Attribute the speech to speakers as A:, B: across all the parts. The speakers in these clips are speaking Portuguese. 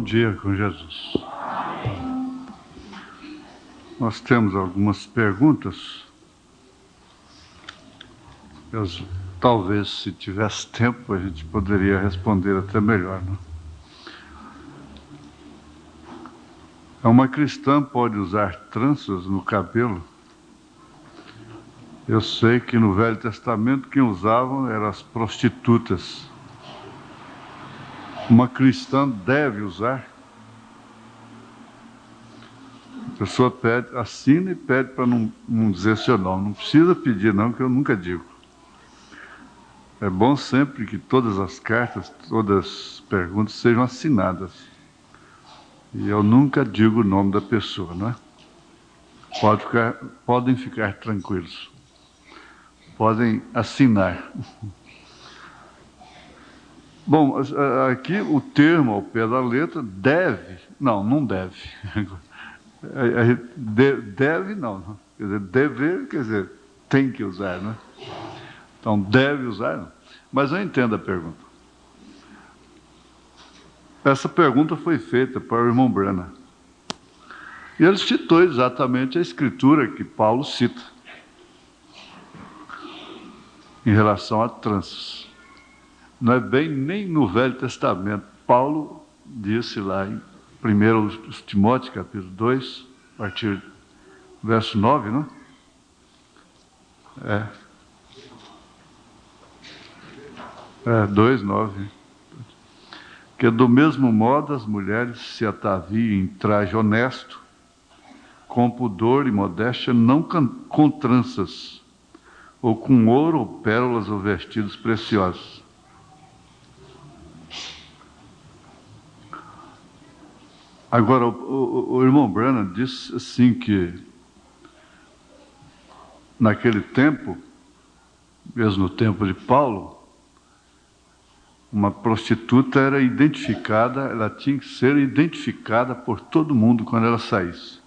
A: dia com Jesus. Nós temos algumas perguntas. Talvez, se tivesse tempo, a gente poderia responder até melhor, né? Uma cristã pode usar tranças no cabelo? Eu sei que no Velho Testamento quem usavam eram as prostitutas. Uma cristã deve usar? A pessoa pede, assina e pede para não dizer seu nome. Não precisa pedir não, que eu nunca digo. É bom sempre que todas as cartas, todas as perguntas sejam assinadas. E eu nunca digo o nome da pessoa, não é? Podem ficar tranquilos. Podem assinar. Bom, aqui o termo ao pé da letra deve, não deve. Deve não. Quer dizer, dever, quer dizer, tem que usar, né? Então, deve usar, não. Mas eu entendo a pergunta. Essa pergunta foi feita para o irmão Branham. E ele citou exatamente a escritura que Paulo cita em relação a tranças. Não é bem nem no Velho Testamento. Paulo disse lá em 1 Timóteo, capítulo 2, a partir do verso 9, não? 2:9. Que do mesmo modo as mulheres se ataviem em traje honesto, com pudor e modéstia, não com tranças, ou com ouro, ou pérolas, ou vestidos preciosos. Agora, o irmão Branham disse assim que, naquele tempo, mesmo no tempo de Paulo, uma prostituta era identificada, ela tinha que ser identificada por todo mundo quando ela saísse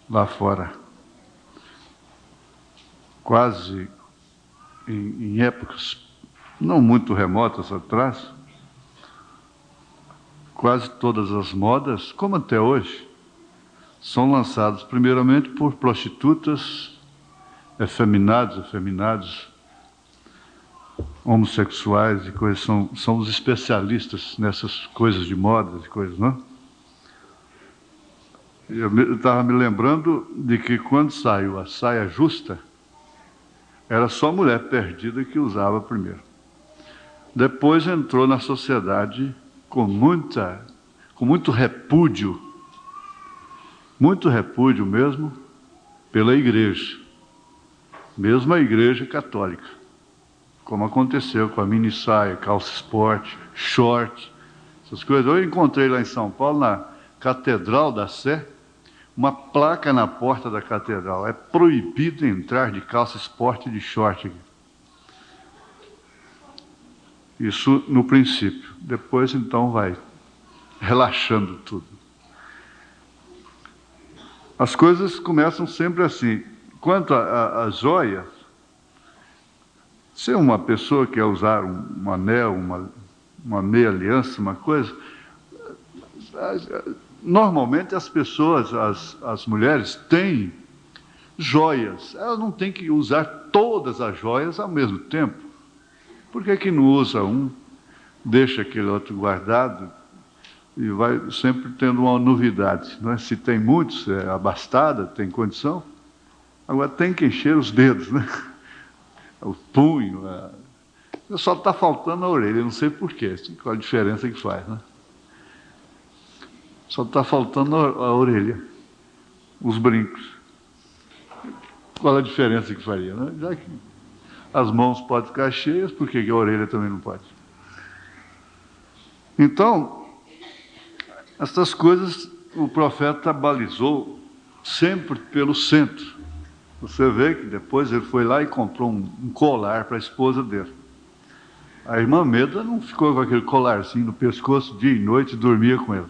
A: lá fora. Quase em épocas não muito remotas atrás, quase todas as modas, como até hoje, são lançadas primeiramente por prostitutas, efeminados, homossexuais e coisas, são os especialistas nessas coisas de modas e coisas, não? Eu estava me lembrando de que quando saiu a saia justa, era só mulher perdida que usava primeiro. Depois entrou na sociedade com muito repúdio mesmo, pela igreja, mesmo a igreja católica, como aconteceu com a mini saia, calça esporte, short, essas coisas. Eu encontrei lá em São Paulo, na Catedral da Sé, uma placa na porta da catedral: é proibido entrar de calça esporte e de short. Isso no princípio. Depois, então, vai relaxando tudo. As coisas começam sempre assim. Quanto às joias, se uma pessoa quer usar um anel, uma meia aliança, uma coisa, normalmente as pessoas, as mulheres, têm joias. Elas não têm que usar todas as joias ao mesmo tempo. Por que não usa um, deixa aquele outro guardado e vai sempre tendo uma novidade, não é? Se tem muitos, é abastada, tem condição, agora tem que encher os dedos, né? O punho, só está faltando a orelha, não sei porquê, qual a diferença que faz, né? Só está faltando a orelha, os brincos. Qual a diferença que faria, né? Já que as mãos podem ficar cheias, por que a orelha também não pode? Então, essas coisas o profeta balizou sempre pelo centro. Você vê que depois ele foi lá e comprou um colar para a esposa dele. A irmã Meda não ficou com aquele colarzinho no pescoço dia e noite e dormia com ele.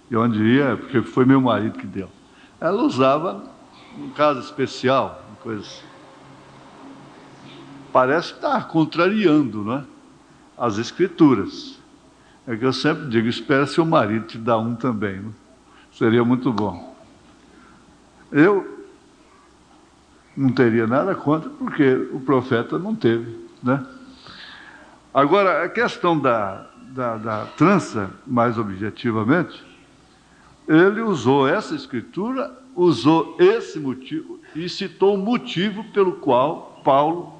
A: E onde ia, porque foi meu marido que deu. Ela usava em caso especial, coisas. Parece que está contrariando, não é? As escrituras. É que eu sempre digo, espera seu marido te dar um também, né? Seria muito bom. Eu não teria nada contra, porque o profeta não teve, né? Agora, a questão da trança, mais objetivamente, ele usou essa escritura, usou esse motivo e citou o motivo pelo qual Paulo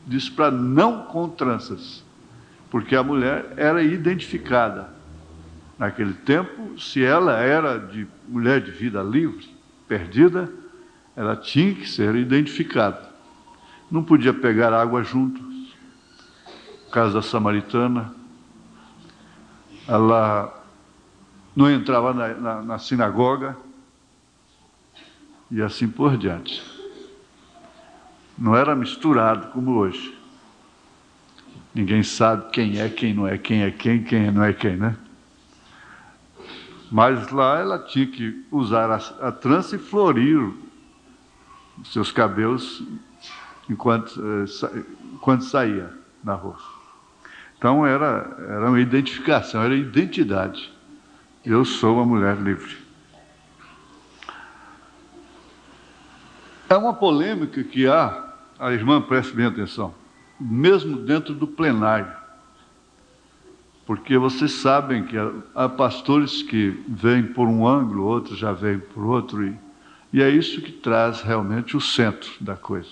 A: disse para não com tranças, porque a mulher era identificada. Naquele tempo, se ela era de mulher de vida livre, perdida, ela tinha que ser identificada. Não podia pegar água junto. No caso da samaritana, ela não entrava na sinagoga e assim por diante. Não era misturado como hoje. Ninguém sabe quem é, quem não é, quem é quem não é quem, né? Mas lá ela tinha que usar a trança e florir os seus cabelos enquanto saía na rua. Então era uma identificação, era identidade. Eu sou uma mulher livre. É uma polêmica que há, a irmã preste bem atenção, mesmo dentro do plenário. Porque vocês sabem que há pastores que vêm por um ângulo, outros já vêm por outro, e é isso que traz realmente o centro da coisa.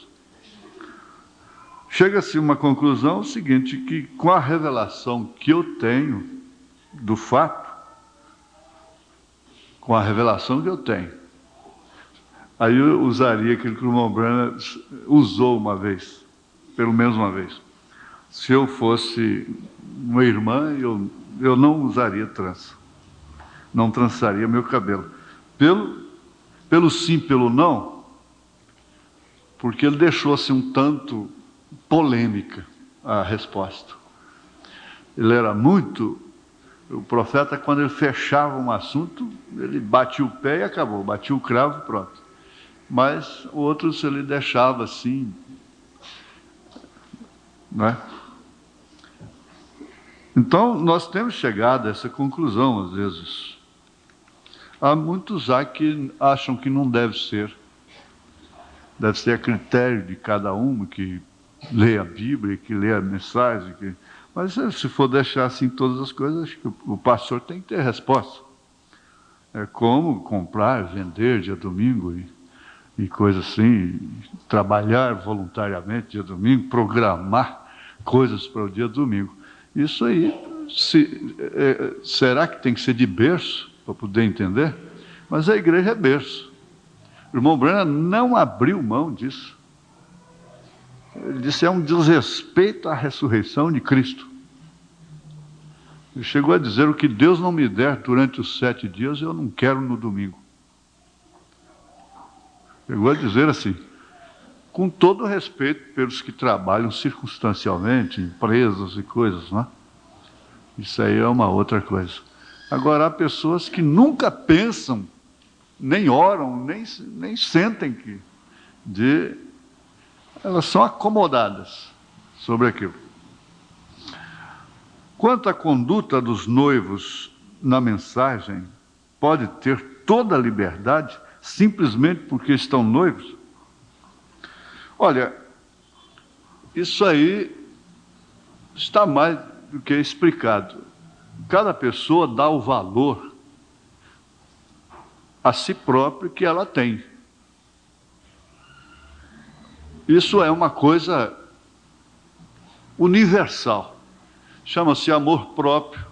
A: Chega-se a uma conclusão seguinte, que com a revelação que eu tenho do fato, com a revelação que eu tenho, aí eu usaria aquilo que o irmão Branham usou uma vez, pelo menos uma vez. Se eu fosse uma irmã, eu não usaria trança. Não trançaria meu cabelo. Pelo sim, pelo não, porque ele deixou assim um tanto polêmica a resposta. Ele era muito... O profeta, quando ele fechava um assunto, ele batia o pé e acabou. Batia o cravo e pronto. Mas outros ele deixava assim... Não é? Então, nós temos chegado a essa conclusão, às vezes. Há muitos que acham que não deve ser. Deve ser a critério de cada um que lê a Bíblia, que lê a mensagem. Mas se for deixar assim todas as coisas, acho que o pastor tem que ter resposta. É como comprar, vender dia domingo e coisas assim, trabalhar voluntariamente dia domingo, programar coisas para o dia domingo. Isso aí, será que tem que ser de berço para poder entender? Mas a igreja é berço. O irmão Branham não abriu mão disso. Ele disse, é um desrespeito à ressurreição de Cristo. Ele chegou a dizer, o que Deus não me der durante os 7 dias, eu não quero no domingo. Chegou a dizer assim, com todo o respeito pelos que trabalham circunstancialmente, empresas e coisas, não é? Isso aí é uma outra coisa. Agora, há pessoas que nunca pensam, nem oram, nem sentem elas são acomodadas sobre aquilo. Quanto à conduta dos noivos na mensagem, pode ter toda a liberdade, simplesmente porque estão noivos? Olha, isso aí está mais do que explicado. Cada pessoa dá o valor a si próprio que ela tem. Isso é uma coisa universal. Chama-se amor próprio,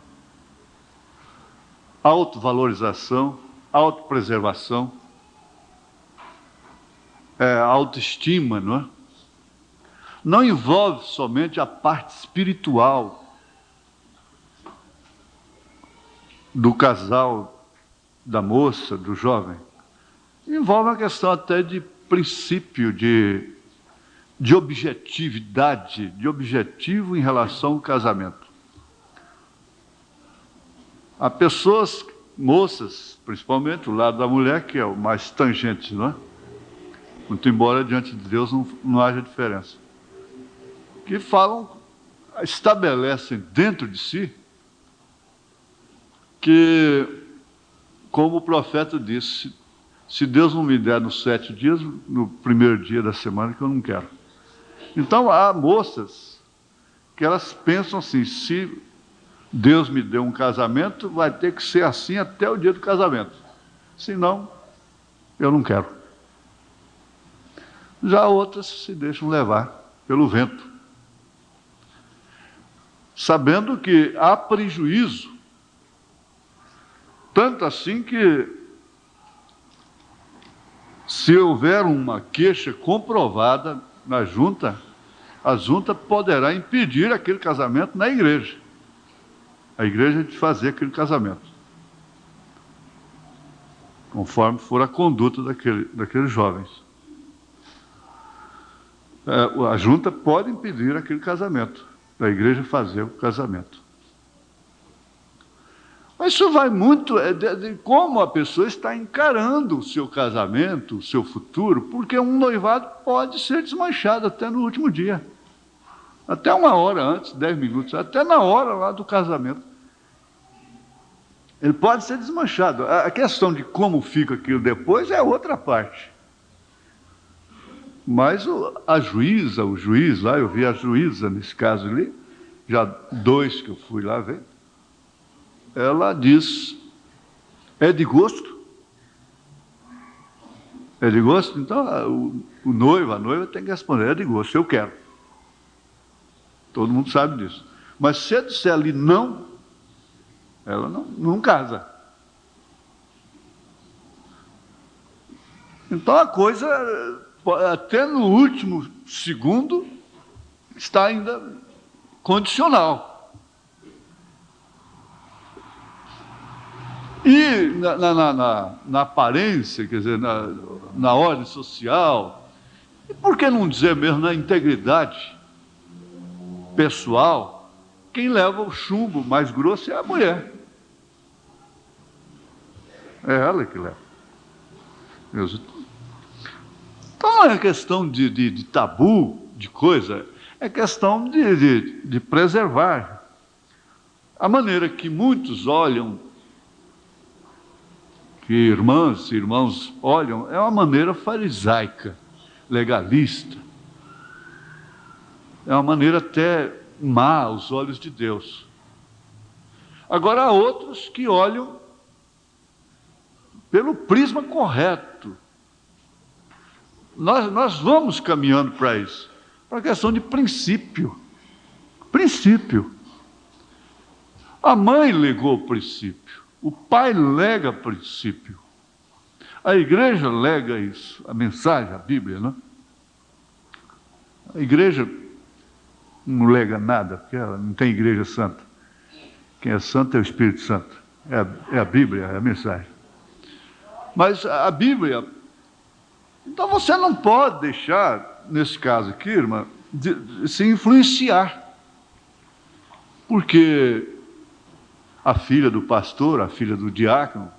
A: autovalorização, autopreservação, autoestima, não é? Não envolve somente a parte espiritual do casal, da moça, do jovem. Envolve uma questão até de princípio, de objetividade, de objetivo em relação ao casamento. Há pessoas, moças, principalmente, o lado da mulher, que é o mais tangente, não é? Muito embora diante de Deus não haja diferença. Que falam, estabelecem dentro de si que, como o profeta disse, se Deus não me der nos 7 dias, no primeiro dia da semana, que eu não quero. Então, há moças que elas pensam assim, se Deus me deu um casamento, vai ter que ser assim até o dia do casamento. Senão, eu não quero. Já outras se deixam levar pelo vento, sabendo que há prejuízo, tanto assim que, se houver uma queixa comprovada na junta, a junta poderá impedir aquele casamento na igreja. A igreja de fazer aquele casamento, conforme for a conduta daqueles jovens. A junta pode impedir aquele casamento, da igreja fazer o casamento. Mas isso vai muito de como a pessoa está encarando o seu casamento, o seu futuro, porque um noivado pode ser desmanchado até no último dia. Até 1 hora antes, 10 minutos, até na hora lá do casamento. Ele pode ser desmanchado. A questão de como fica aquilo depois é outra parte. Mas a juíza, o juiz lá, eu vi a juíza nesse caso ali, já 2 que eu fui lá ver, ela diz, é de gosto? É de gosto? Então o noivo, a noiva tem que responder, é de gosto, eu quero. Todo mundo sabe disso. Mas se eu disser ali não, ela não casa. Então a coisa, até no último segundo, está ainda condicional. E na aparência, quer dizer, na ordem social, e por que não dizer mesmo na integridade pessoal, quem leva o chumbo mais grosso é a mulher. É ela que leva. Então não é questão de tabu, de coisa, é questão de preservar. A maneira que muitos olham, que irmãs e irmãos olham, é uma maneira farisaica, legalista. É uma maneira até má aos olhos de Deus. Agora há outros que olham pelo prisma correto. Nós vamos caminhando para isso, para a questão de princípio. Princípio. A mãe legou o princípio, o pai lega princípio, a igreja lega isso, a mensagem, a Bíblia, não? A igreja não lega nada, porque ela não tem igreja santa. Quem é santo é o Espírito Santo, é a Bíblia, é a mensagem. Mas a Bíblia, então você não pode deixar, nesse caso aqui, irmã, de se influenciar. Porque a filha do pastor, a filha do diácono,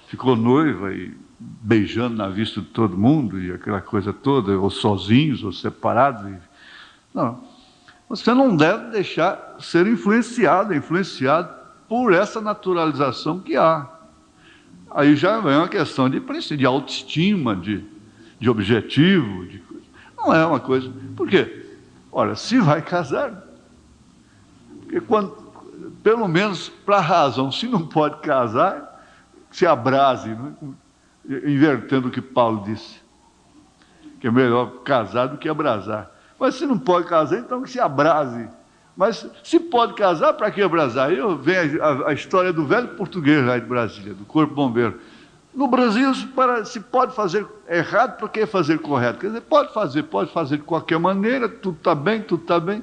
A: ficou noiva e beijando na vista de todo mundo, e aquela coisa toda, ou sozinhos, ou separados. Não, você não deve deixar ser influenciado por essa naturalização que há. Aí já vem uma questão de autoestima, de objetivo, não é uma coisa. Por quê? Olha, se vai casar, porque pelo menos para a razão, se não pode casar, se abrase, né? Invertendo o que Paulo disse, que é melhor casar do que abrasar. Mas se não pode casar, então que se abrase. Mas se pode casar, para que abrasar? Eu venho a história do velho português lá de Brasília, do Corpo Bombeiro. No Brasil, se pode fazer errado, para que fazer correto? Quer dizer, pode fazer de qualquer maneira, tudo está bem, tudo está bem.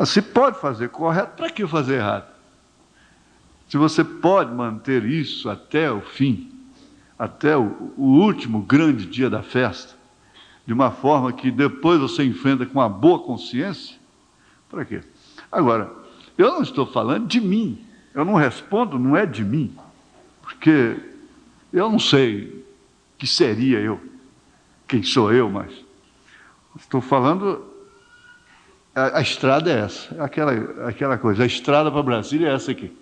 A: Se pode fazer correto, para que fazer errado? Se você pode manter isso até o fim, até o último grande dia da festa, de uma forma que depois você enfrenta com uma boa consciência, para quê? Agora, eu não estou falando de mim, eu não respondo, não é de mim, porque eu não sei que seria eu, quem sou eu, mas estou falando A estrada é essa, aquela coisa. A estrada para Brasília é essa aqui.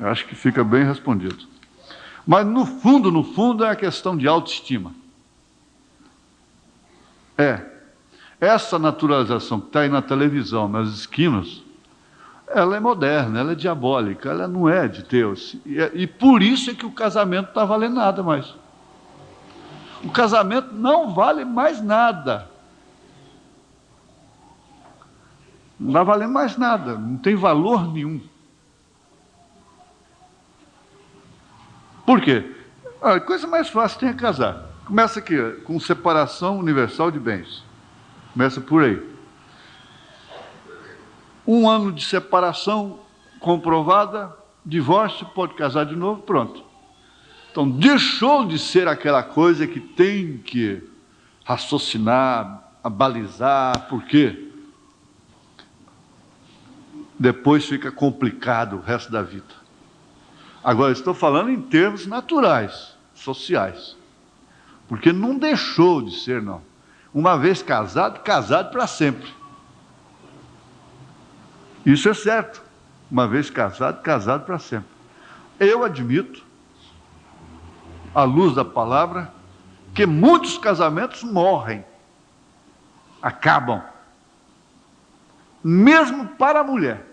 A: Eu acho que fica bem respondido. Mas no fundo é a questão de autoestima. Essa naturalização que está aí na televisão, nas esquinas, ela é moderna, ela é diabólica, ela não é de Deus. E por isso é que o casamento não está valendo nada mais. O casamento não vale mais nada. Não está valendo mais nada, não tem valor nenhum. Por quê? A coisa mais fácil tem é casar. Começa aqui, com separação universal de bens. Começa por aí. 1 ano de separação comprovada, divórcio, pode casar de novo, pronto. Então, deixou de ser aquela coisa que tem que raciocinar, abalizar, por quê? Depois fica complicado o resto da vida. Agora, estou falando em termos naturais, sociais. Porque não deixou de ser, não. Uma vez casado, casado para sempre. Isso é certo. Uma vez casado, casado para sempre. Eu admito, à luz da palavra, que muitos casamentos morrem, acabam. Mesmo para a mulher.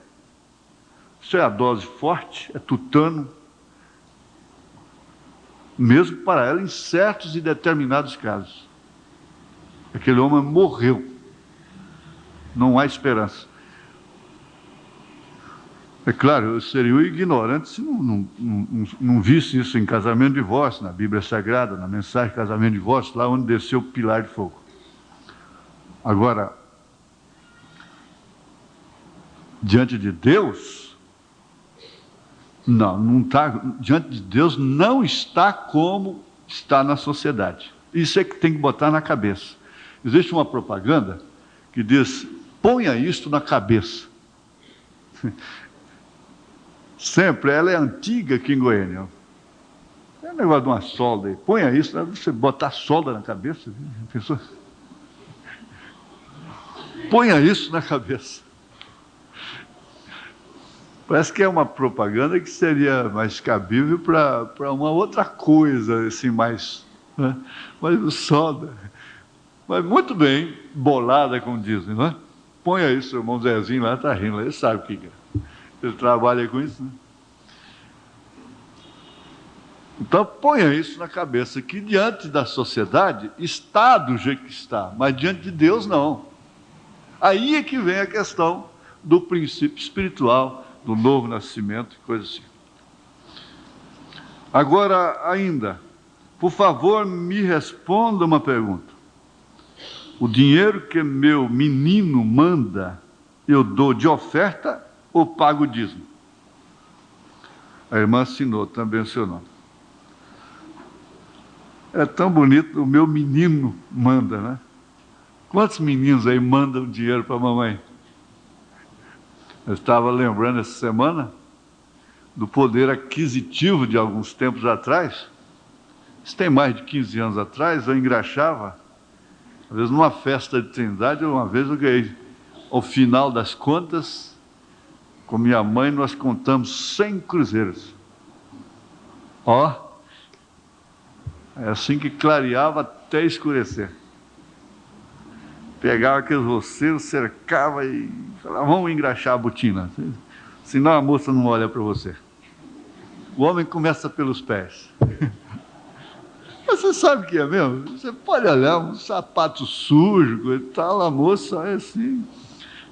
A: Isso é a dose forte, é tutano. Mesmo para ela, em certos e determinados casos. Aquele homem morreu. Não há esperança. É claro, eu seria o ignorante se não visse isso em Casamento e Divórcio, na Bíblia Sagrada, na mensagem Casamento e Divórcio, lá onde desceu o pilar de fogo. Agora, diante de Deus, não está, diante de Deus não está como está na sociedade. Isso é que tem que botar na cabeça. Existe uma propaganda que diz, ponha isto na cabeça. Sempre, ela é antiga aqui em Goiânia. É um negócio de uma solda aí. Ponha isso, você botar solda na cabeça. Pessoa... Ponha isso na cabeça. Parece que é uma propaganda que seria mais cabível para uma outra coisa, assim, mais... Né? Mas solda... Mas muito bem bolada, como dizem, não é? Ponha isso, o irmão Zezinho lá está rindo, ele sabe o que é. Ele trabalha com isso, né? Então, ponha isso na cabeça, que diante da sociedade está do jeito que está, mas diante de Deus não. Aí é que vem a questão do princípio espiritual, do novo nascimento, coisa assim. Agora, ainda, por favor, me responda uma pergunta. O dinheiro que meu menino manda, eu dou de oferta ou pago o dízimo? A irmã assinou também o seu nome. É tão bonito, o meu menino manda, né? Quantos meninos aí mandam dinheiro para a mamãe? Eu estava lembrando essa semana do poder aquisitivo de alguns tempos atrás. Isso tem mais de 15 anos atrás, eu engraxava. Às vezes, numa festa de Trindade, uma vez eu ganhei, ao final das contas, com minha mãe, nós contamos 100 cruzeiros. Ó, é assim que clareava até escurecer. Pegava aqueles roceiros, cercava e falava, vamos engraxar a botina, senão a moça não olha para você. O homem começa pelos pés. Você sabe o que é mesmo? Você pode olhar um sapato sujo e tal, a moça é assim.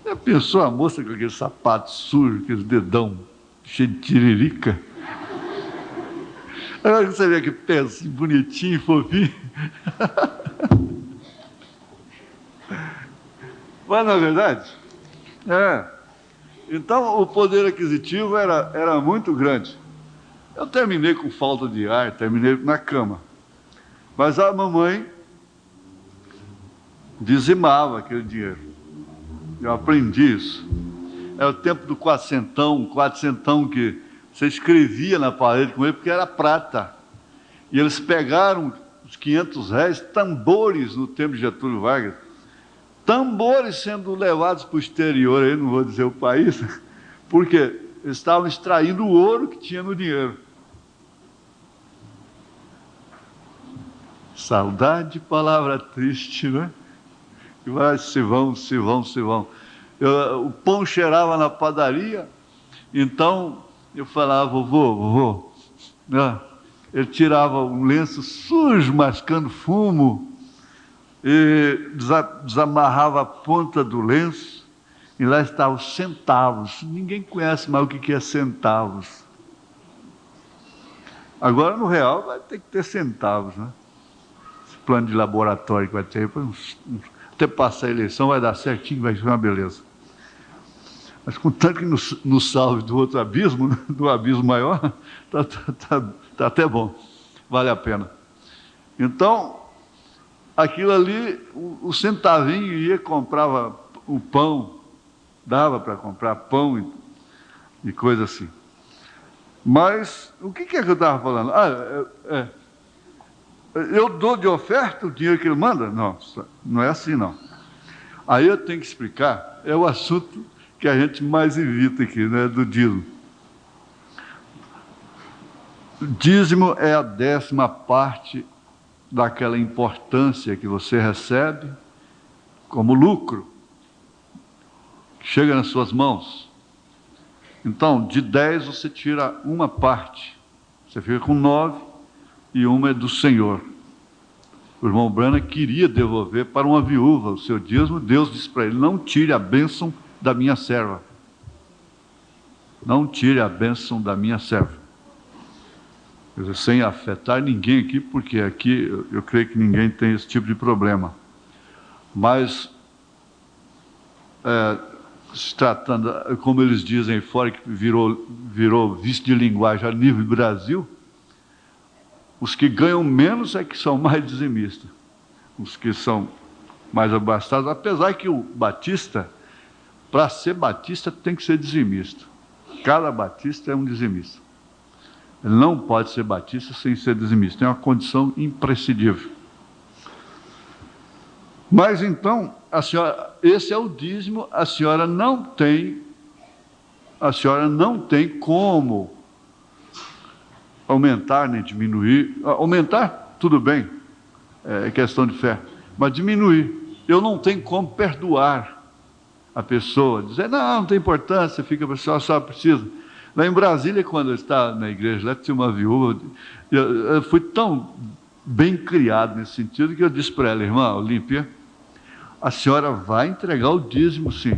A: Já pensou a moça com aquele sapato sujo, aquele dedão cheio de tiririca? Agora você vê que pé assim, bonitinho, fofinho. Mas não é verdade? É. Então o poder aquisitivo era muito grande. Eu terminei com falta de ar, terminei na cama. Mas a mamãe dizimava aquele dinheiro. Eu aprendi isso. É o tempo do quatrocentão que você escrevia na parede com ele, porque era prata. E eles pegaram os R$500, tambores no tempo de Getúlio Vargas, tambores sendo levados para o exterior, aí não vou dizer o país, porque eles estavam extraindo o ouro que tinha no dinheiro. Saudade, palavra triste, né? E vai, se vão, se vão, se vão. O pão cheirava na padaria, então eu falava, vovô, né? Ele tirava um lenço sujo, mascando fumo, e desamarrava a ponta do lenço, e lá estavam centavos. Ninguém conhece mais o que é centavos. Agora, no real, vai ter que ter centavos, né? Esse plano de laboratório que vai ter, até passar a eleição, vai dar certinho, vai ser uma beleza. Mas contanto que nos salve do outro abismo, do abismo maior, tá até bom, vale a pena. Então, aquilo ali, o centavinho ia, comprava o pão, dava para comprar pão e coisa assim. Mas, o que é que eu estava falando? Eu dou de oferta o dinheiro que ele manda? Não, não é assim não. Aí eu tenho que explicar, é o assunto que a gente mais evita aqui, né, do dízimo. O dízimo é a 10ª parte daquela importância que você recebe como lucro, que chega nas suas mãos. Então, de 10 você tira uma parte, você fica com 9 e uma é do Senhor. O irmão Branham queria devolver para uma viúva o seu dízimo. Deus disse para ele, não tire a bênção da minha serva. Não tire a bênção da minha serva. Quer dizer, sem afetar ninguém aqui, porque aqui eu creio que ninguém tem esse tipo de problema. Mas, se tratando, como eles dizem fora, que virou vício de linguagem a nível Brasil, os que ganham menos é que são mais dizimistas. Os que são mais abastados, apesar que o batista, para ser batista, tem que ser dizimista. Cada batista é um dizimista. Ele não pode ser batista sem ser dizimista. É uma condição imprescindível. Mas então, a senhora, esse é o dízimo, a senhora não tem como aumentar nem diminuir. Aumentar, tudo bem, é questão de fé, mas diminuir. Eu não tenho como perdoar a pessoa, dizer, não tem importância, fica para a senhora, só precisa. Lá em Brasília, quando eu estava na igreja, lá tinha uma viúva, eu fui tão bem criado nesse sentido, que eu disse para ela, irmã Olímpia, a senhora vai entregar o dízimo, sim.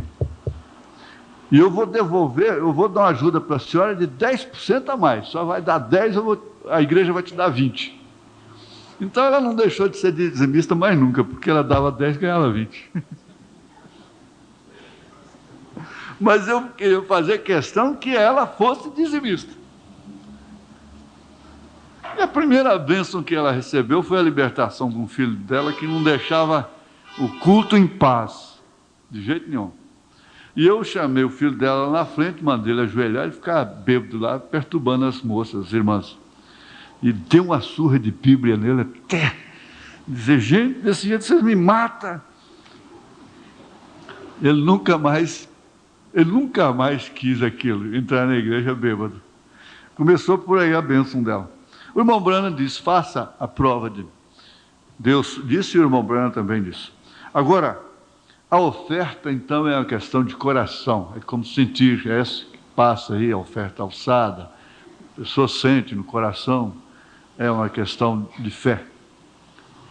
A: E eu vou devolver, eu vou dar uma ajuda para a senhora de 10% a mais. Só vai dar 10, a igreja vai te dar 20. Então ela não deixou de ser dizimista mais nunca, porque ela dava 10 e ganhava 20. Mas eu queria fazer questão que ela fosse dizimista. E a primeira bênção que ela recebeu foi a libertação de um filho dela que não deixava o culto em paz, de jeito nenhum. E eu chamei o filho dela lá na frente, mandei ele ajoelhar e ficar bêbado lá, perturbando as moças, as irmãs. E dei uma surra de Bíblia nele, até dizer, gente, desse jeito vocês me matam. Ele nunca mais quis aquilo, entrar na igreja bêbado. Começou por aí a bênção dela. O irmão Branham disse, faça a prova de Deus. Disse e o irmão Branham também disse. Agora, a oferta, então, é uma questão de coração. É como sentir, essa que passa aí, a oferta alçada. A pessoa sente no coração, é uma questão de fé.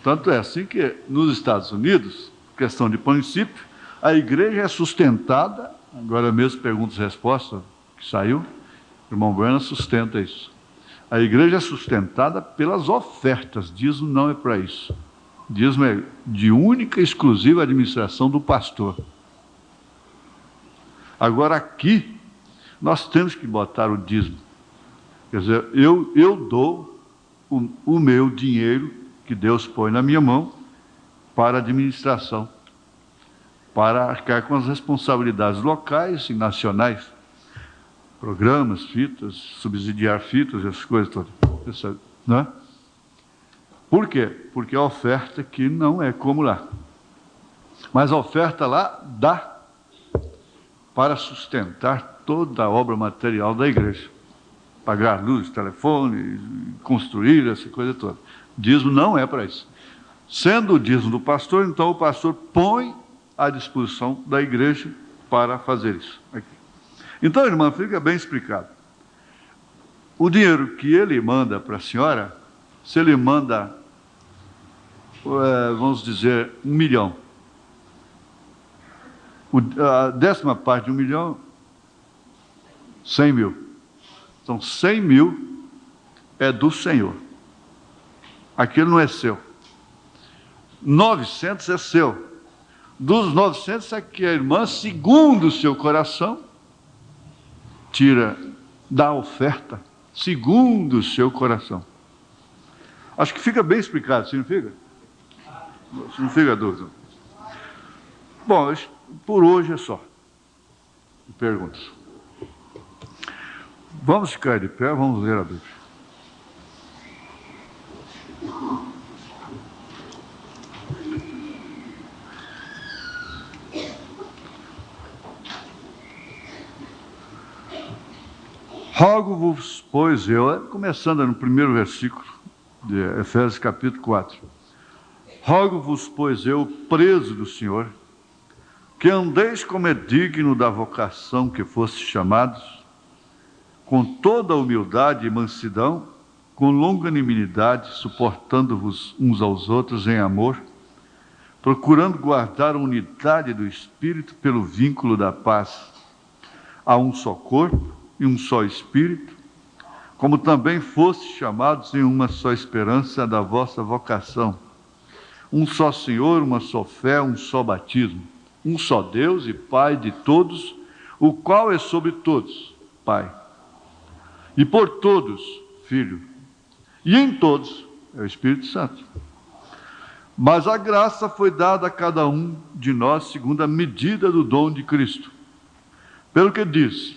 A: Tanto é assim que, nos Estados Unidos, questão de princípio, a igreja é sustentada, agora mesmo perguntas e respostas, que saiu, o irmão Branham sustenta isso. A igreja é sustentada pelas ofertas, dízimo não é para isso. Dízimo é de única e exclusiva administração do pastor. Agora aqui, nós temos que botar o dízimo. Quer dizer, eu dou o meu dinheiro que Deus põe na minha mão para a administração, para arcar com as responsabilidades locais e nacionais, programas, fitas, subsidiar fitas, essas coisas todas, não é? Por quê? Porque a oferta aqui não é como lá. Mas a oferta lá dá para sustentar toda a obra material da igreja. Pagar luz, telefone, construir, essa coisa toda. Dízimo não é para isso. Sendo o dízimo do pastor, então o pastor põe à disposição da igreja para fazer isso. Aqui. Então, irmã, fica bem explicado. O dinheiro que ele manda para a senhora, se ele manda, vamos dizer, 1 milhão, a 10ª parte de 1 milhão, 100 mil. Então, 100 mil é do Senhor. Aquilo não é seu. 900 é seu. Dos 900 é que a irmã, segundo o seu coração, tira da oferta, segundo o seu coração. Acho que fica bem explicado, se não fica? Se não fica dúvida. Bom, por hoje é só. Perguntas. Vamos ficar de pé, vamos ler a Bíblia. Rogo-vos, pois eu, começando no primeiro versículo de Efésios capítulo 4. Rogo-vos, pois eu, preso do Senhor, que andeis como é digno da vocação que fostes chamados, com toda a humildade e mansidão, com longanimidade, suportando-vos uns aos outros em amor, procurando guardar a unidade do Espírito pelo vínculo da paz. Há um só corpo e um só Espírito, como também fostes chamados em uma só esperança da vossa vocação. Um só Senhor, uma só fé, um só batismo. Um só Deus e Pai de todos, o qual é sobre todos, Pai. E por todos, Filho. E em todos, é o Espírito Santo. Mas a graça foi dada a cada um de nós segundo a medida do dom de Cristo. Pelo que diz,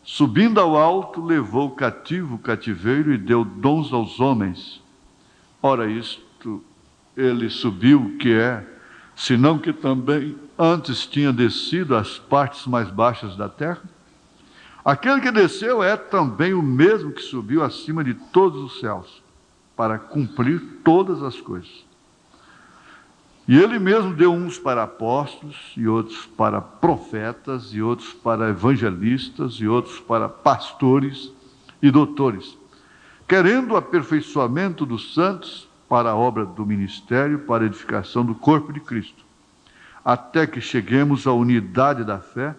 A: subindo ao alto, levou cativo o cativeiro e deu dons aos homens. Ora, isto ele subiu, que é, senão que também antes tinha descido às partes mais baixas da terra? Aquele que desceu é também o mesmo que subiu acima de todos os céus, para cumprir todas as coisas. E ele mesmo deu uns para apóstolos, e outros para profetas, e outros para evangelistas, e outros para pastores e doutores, querendo o aperfeiçoamento dos santos para a obra do ministério, para a edificação do corpo de Cristo, até que cheguemos à unidade da fé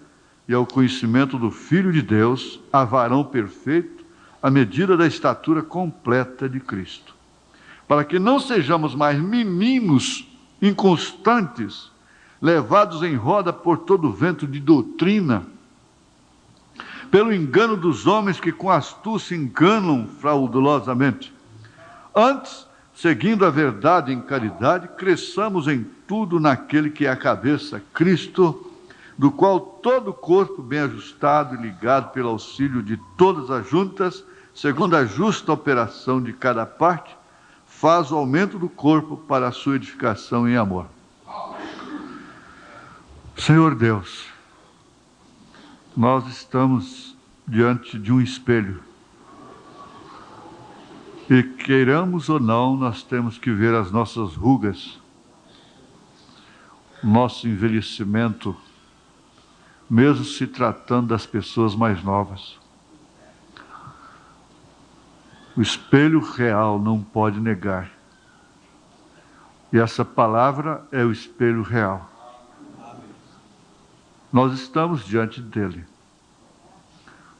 A: e ao conhecimento do Filho de Deus, a varão perfeito, à medida da estatura completa de Cristo, para que não sejamos mais meninos inconstantes, levados em roda por todo vento de doutrina, pelo engano dos homens que com astúcia enganam fraudulosamente. Antes, seguindo a verdade em caridade, cresçamos em tudo naquele que é a cabeça, Cristo, do qual todo o corpo bem ajustado e ligado pelo auxílio de todas as juntas, segundo a justa operação de cada parte, faz o aumento do corpo para a sua edificação em amor. Senhor Deus, nós estamos diante de um espelho. E queiramos ou não, nós temos que ver as nossas rugas, nosso envelhecimento, mesmo se tratando das pessoas mais novas. O espelho real não pode negar. E essa palavra é o espelho real. Nós estamos diante dele,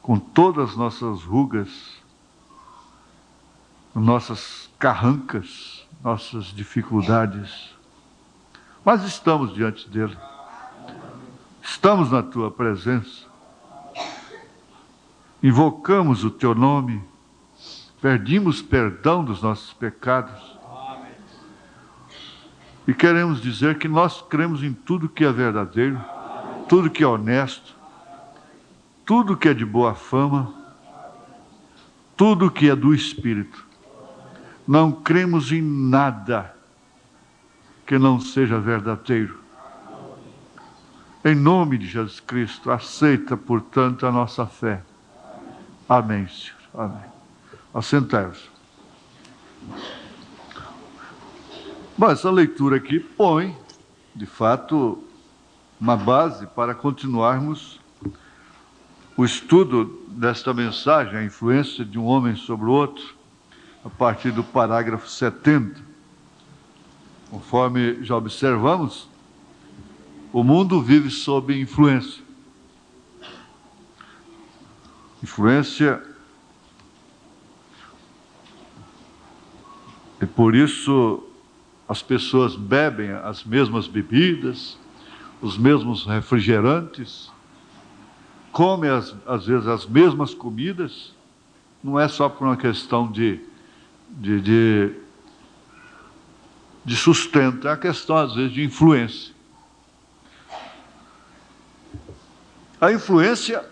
A: com todas as nossas rugas, nossas carrancas, nossas dificuldades, mas estamos diante dele. Estamos na tua presença, invocamos o teu nome, pedimos perdão dos nossos pecados e queremos dizer que nós cremos em tudo que é verdadeiro, tudo que é honesto, tudo que é de boa fama, tudo que é do Espírito. Não cremos em nada que não seja verdadeiro. Em nome de Jesus Cristo, aceita, portanto, a nossa fé. Amém, Senhor. Amém. Assentai-vos. Bom, essa leitura aqui põe, de fato, uma base para continuarmos o estudo desta mensagem, a influência de um homem sobre o outro, a partir do parágrafo 70. Conforme já observamos, o mundo vive sob influência. Influência. E por isso as pessoas bebem as mesmas bebidas, os mesmos refrigerantes, comem às vezes as mesmas comidas. Não é só por uma questão de sustento, é uma questão às vezes de influência. A influência,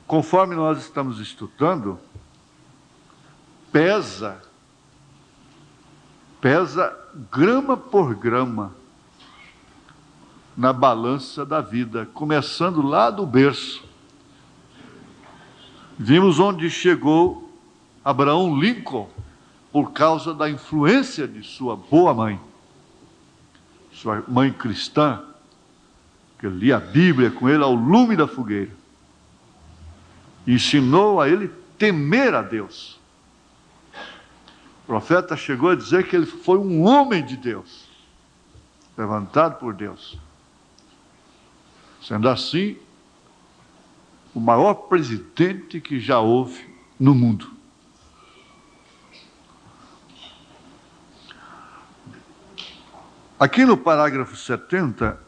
A: conforme nós estamos estudando, pesa grama por grama na balança da vida, começando lá do berço. Vimos onde chegou Abraão Lincoln por causa da influência de sua boa mãe, sua mãe cristã, que lia a Bíblia com ele ao lume da fogueira. Ensinou a ele temer a Deus. O profeta chegou a dizer que ele foi um homem de Deus, levantado por Deus. Sendo assim, o maior presidente que já houve no mundo. Aqui no parágrafo 70,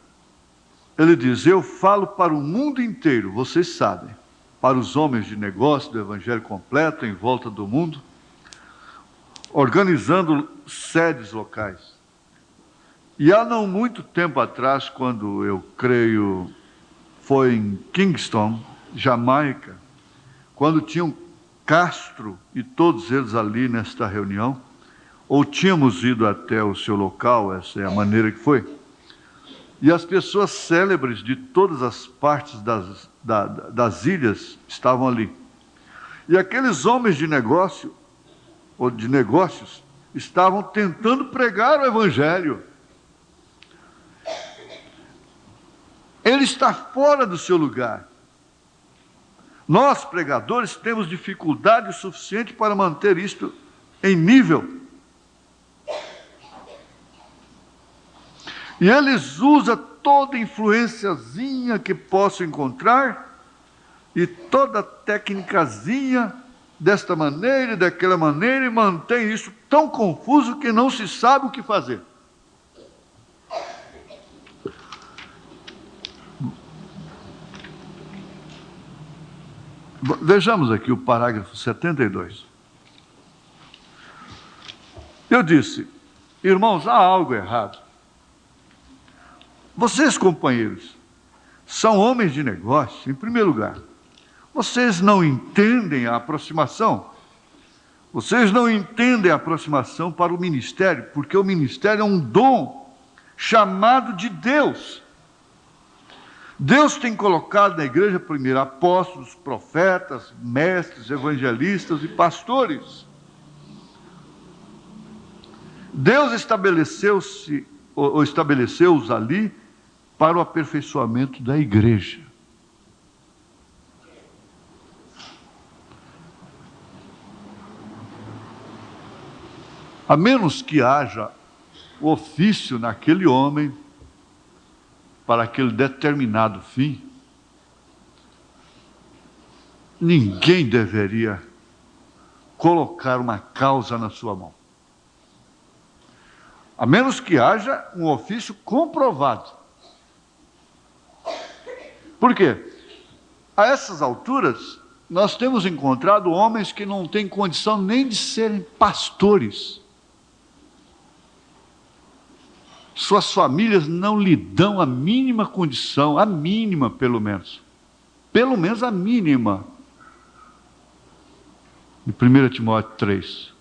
A: ele diz: eu falo para o mundo inteiro, vocês sabem, para os homens de negócio do Evangelho completo em volta do mundo, organizando sedes locais. E há não muito tempo atrás, quando eu creio foi em Kingston, Jamaica, quando tinham Castro e todos eles ali nesta reunião, ou tínhamos ido até o seu local, essa é a maneira que foi, e as pessoas célebres de todas as partes das ilhas estavam ali. E aqueles homens de negócio, ou de negócios, estavam tentando pregar o Evangelho. Ele está fora do seu lugar. Nós, pregadores, temos dificuldade suficiente para manter isto em nível. E eles usam toda influenciazinha que possam encontrar e toda técnicazinha desta maneira e daquela maneira, e mantém isso tão confuso que não se sabe o que fazer. Vejamos aqui o parágrafo 72. Eu disse: irmãos, há algo errado. Vocês, companheiros, são homens de negócio, em primeiro lugar. Vocês não entendem a aproximação. Vocês não entendem a aproximação para o ministério, porque o ministério é um dom chamado de Deus. Deus tem colocado na igreja primeiro apóstolos, profetas, mestres, evangelistas e pastores. Deus estabeleceu-os ali para o aperfeiçoamento da igreja. A menos que haja o ofício naquele homem para aquele determinado fim, ninguém deveria colocar uma causa na sua mão. A menos que haja um ofício comprovado. Por quê? A essas alturas, nós temos encontrado homens que não têm condição nem de serem pastores. Suas famílias não lhe dão a mínima condição, a mínima pelo menos a mínima. De 1 Timóteo 3.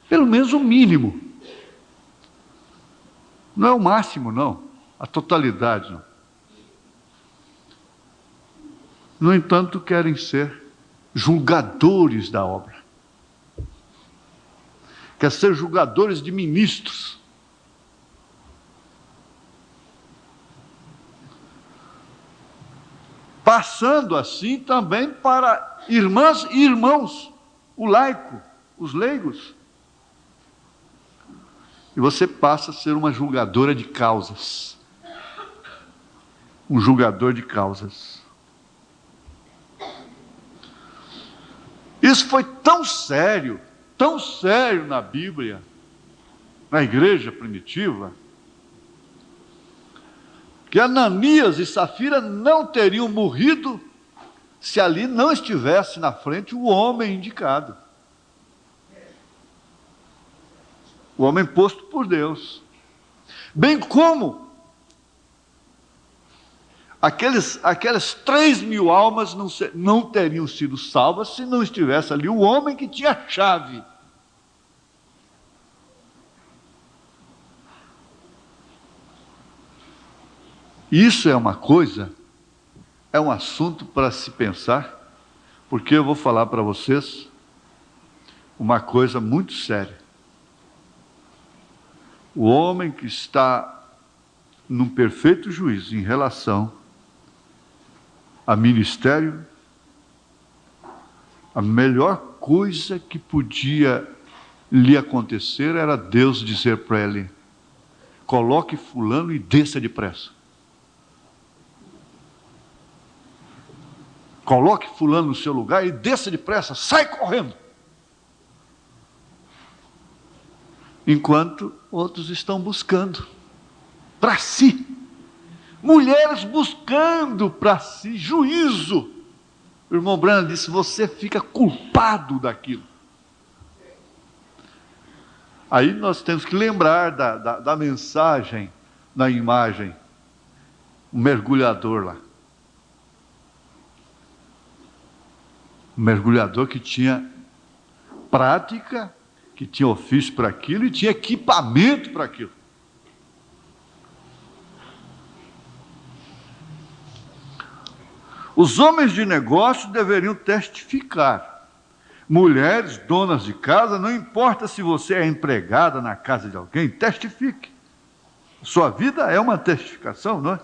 A: Pelo menos o mínimo. Não é o máximo, não. A totalidade, não. No entanto, querem ser julgadores da obra. Querem ser julgadores de ministros. Passando assim também para irmãs e irmãos, o laico, os leigos. E você passa a ser uma julgadora de causas. Um julgador de causas. Isso foi tão sério na Bíblia, na igreja primitiva, que Ananias e Safira não teriam morrido se ali não estivesse na frente o homem indicado. O homem posto por Deus. Bem como aquelas 3.000 almas não teriam sido salvas se não estivesse ali o homem que tinha a chave. Isso é uma coisa, é um assunto para se pensar, porque eu vou falar para vocês uma coisa muito séria. O homem que está num perfeito juízo em relação a ministério, a melhor coisa que podia lhe acontecer era Deus dizer para ele: coloque fulano e desça depressa. Coloque fulano no seu lugar e desça depressa, sai correndo. Enquanto outros estão buscando para si. Mulheres buscando para si juízo. O irmão Branham disse: você fica culpado daquilo. Aí nós temos que lembrar da mensagem, da imagem. O mergulhador lá. Um mergulhador que tinha prática, que tinha ofício para aquilo e tinha equipamento para aquilo. Os homens de negócio deveriam testificar. Mulheres, donas de casa, não importa se você é empregada na casa de alguém, testifique. Sua vida é uma testificação, não é?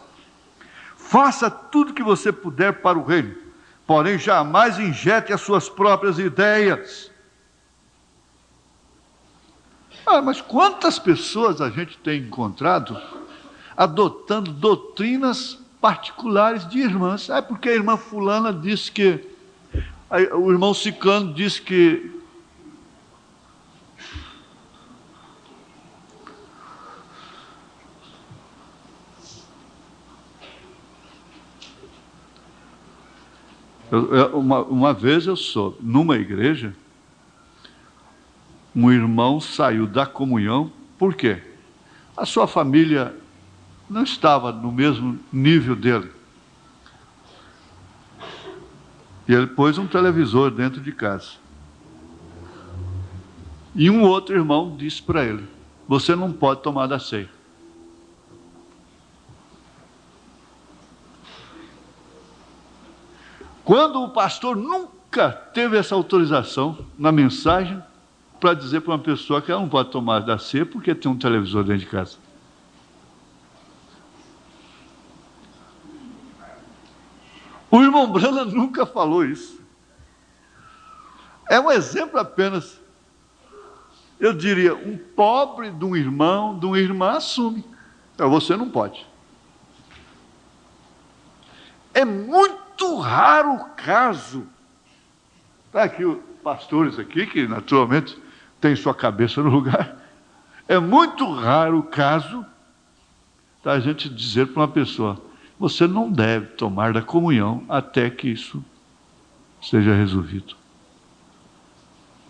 A: Faça tudo que você puder para o reino. Porém, jamais injete as suas próprias ideias. Mas quantas pessoas a gente tem encontrado adotando doutrinas particulares de irmãs? Porque a irmã fulana disse que... o irmão ciclano disse que... Uma vez eu soube, numa igreja, um irmão saiu da comunhão. Por quê? A sua família não estava no mesmo nível dele. E ele pôs um televisor dentro de casa. E um outro irmão disse para ele: você não pode tomar da ceia. Quando o pastor nunca teve essa autorização na mensagem para dizer para uma pessoa que ela não pode tomar da ceia porque tem um televisor dentro de casa. O irmão Branham nunca falou isso. É um exemplo apenas. Eu diria, um pobre de um irmão, de uma irmã, assume. Você não pode. É muito raro o caso. Está aqui os pastores aqui, que naturalmente têm sua cabeça no lugar. É muito raro o caso da gente dizer para uma pessoa: você não deve tomar da comunhão até que isso seja resolvido.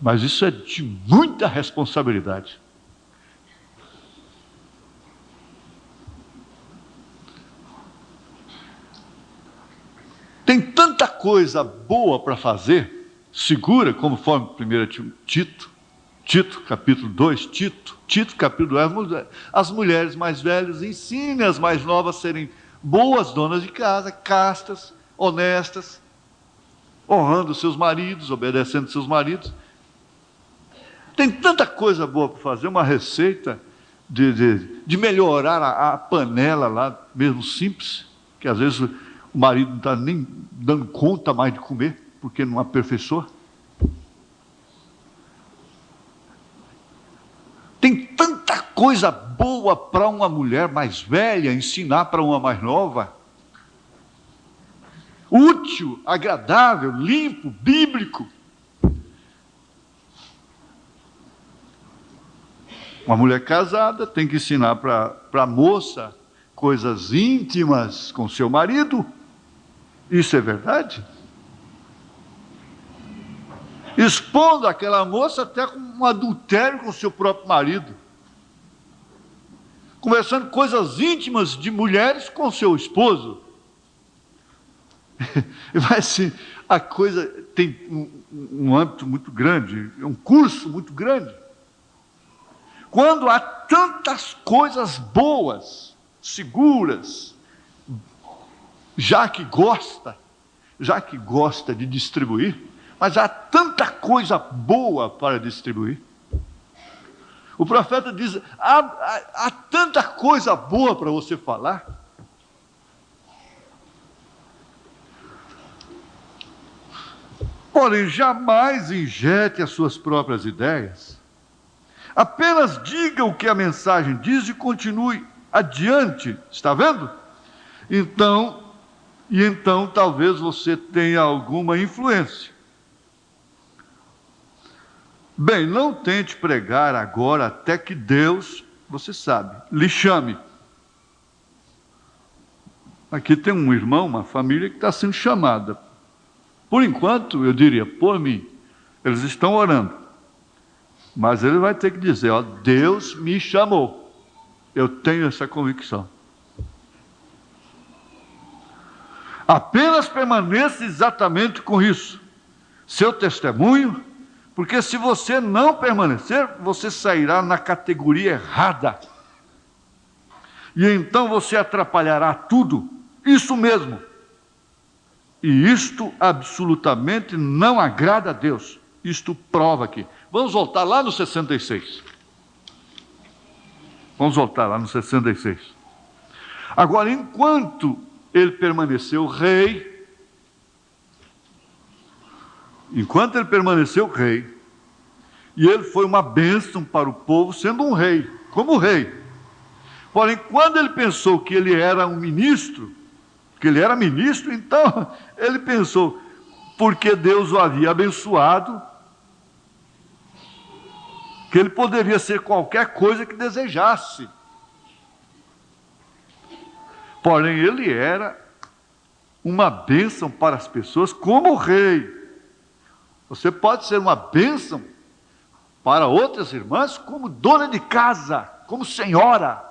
A: Mas isso é de muita responsabilidade. Tem tanta coisa boa para fazer, segura, como foi 1 Tito, capítulo 2, Tito, capítulo 2, as mulheres mais velhas ensinem as mais novas a serem boas donas de casa, castas, honestas, honrando seus maridos, obedecendo seus maridos. Tem tanta coisa boa para fazer, uma receita de melhorar a panela lá, mesmo simples, que às vezes o marido não está nem dando conta mais de comer, porque não aperfeiçoa. Tem tanta coisa boa para uma mulher mais velha ensinar para uma mais nova. Útil, agradável, limpo, bíblico. Uma mulher casada tem que ensinar para a moça coisas íntimas com seu marido. Isso é verdade? Expondo aquela moça até com um adultério com seu próprio marido. Conversando coisas íntimas de mulheres com seu esposo. Mas assim, a coisa tem um âmbito muito grande, um curso muito grande. Quando há tantas coisas boas, seguras, já que gosta de distribuir, mas há tanta coisa boa para distribuir. O profeta diz, há tanta coisa boa para você falar. Porém, jamais injete as suas próprias ideias. Apenas diga o que a mensagem diz e continue adiante. Está vendo? Então talvez você tenha alguma influência. Bem, não tente pregar agora até que Deus, você sabe, lhe chame. Aqui tem um irmão, uma família que está sendo chamada. Por enquanto, eu diria, por mim, eles estão orando. Mas ele vai ter que dizer, ó, Deus me chamou. Eu tenho essa convicção. Apenas permaneça exatamente com isso. Seu testemunho, porque se você não permanecer, você sairá na categoria errada. E então você atrapalhará tudo. Isso mesmo. E isto absolutamente não agrada a Deus. Isto prova aqui. Vamos voltar lá no 66. Vamos voltar lá no 66. Agora, enquanto ele permaneceu rei, e ele foi uma bênção para o povo, sendo um rei, como rei. Porém, quando ele pensou que ele era um ministro, então ele pensou, porque Deus o havia abençoado, que ele poderia ser qualquer coisa que desejasse. Porém, ele era uma bênção para as pessoas como rei. Você pode ser uma bênção para outras irmãs como dona de casa, como senhora,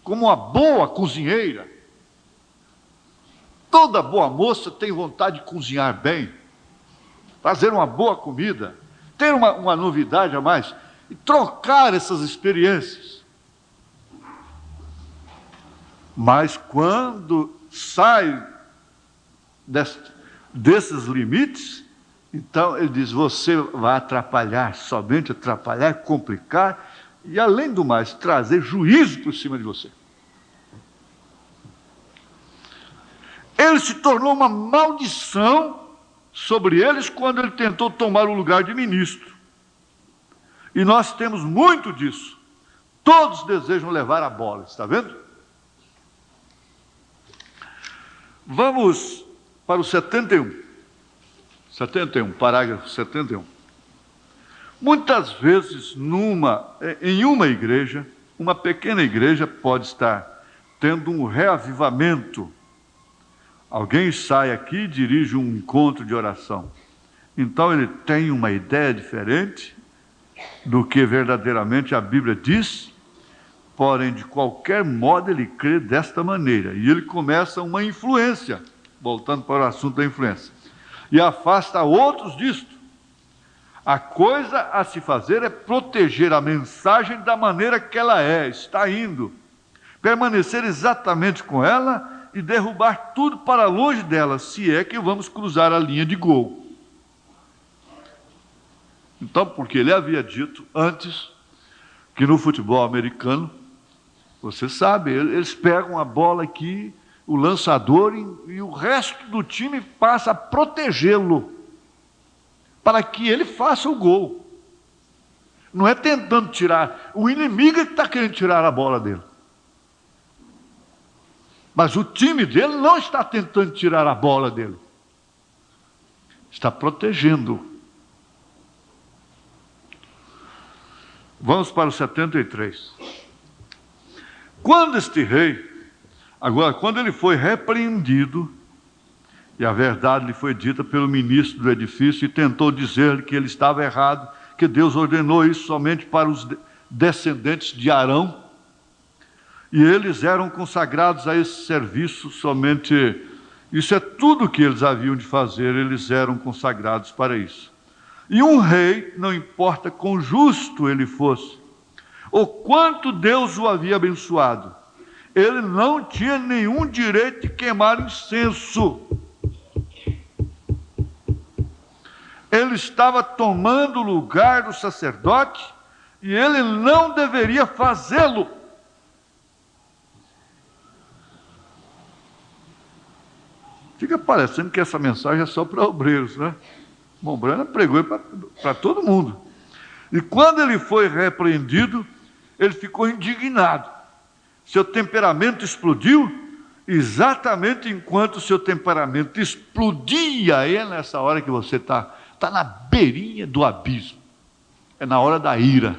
A: como uma boa cozinheira. Toda boa moça tem vontade de cozinhar bem, fazer uma boa comida, ter uma novidade a mais e trocar essas experiências. Mas quando sai desses limites, então ele diz, você vai atrapalhar, somente atrapalhar, complicar e, além do mais, trazer juízo por cima de você. Ele se tornou uma maldição sobre eles quando ele tentou tomar o lugar de ministro. E nós temos muito disso. Todos desejam levar a bola, está vendo? Vamos para o 71. 71, parágrafo 71. Muitas vezes, em uma igreja, uma pequena igreja pode estar tendo um reavivamento. Alguém sai aqui e dirige um encontro de oração. Então ele tem uma ideia diferente do que verdadeiramente a Bíblia diz, porém, de qualquer modo, ele crê desta maneira. E ele começa uma influência, voltando para o assunto da influência, e afasta outros disto. A coisa a se fazer é proteger a mensagem da maneira que ela está indo, permanecer exatamente com ela e derrubar tudo para longe dela, se é que vamos cruzar a linha de gol. Então, porque ele havia dito antes que no futebol americano, você sabe, eles pegam a bola aqui, o lançador, e o resto do time passa a protegê-lo, para que ele faça o gol. Não é tentando tirar, o inimigo é que está querendo tirar a bola dele. Mas o time dele não está tentando tirar a bola dele. Está protegendo. Vamos para o 73. Quando este rei, agora, quando ele foi repreendido, e a verdade lhe foi dita pelo ministro do edifício, e tentou dizer-lhe que ele estava errado, que Deus ordenou isso somente para os descendentes de Arão, e eles eram consagrados a esse serviço somente. Isso é tudo o que eles haviam de fazer, eles eram consagrados para isso. E um rei, não importa quão justo ele fosse, ou quanto Deus o havia abençoado, ele não tinha nenhum direito de queimar incenso. Ele estava tomando o lugar do sacerdote e ele não deveria fazê-lo. Fica parecendo que essa mensagem é só para obreiros, né? Mombrana pregou para todo mundo. E quando ele foi repreendido, ele ficou indignado. Seu temperamento explodiu, exatamente enquanto seu temperamento explodia. É nessa hora que você está na beirinha do abismo. É na hora da ira.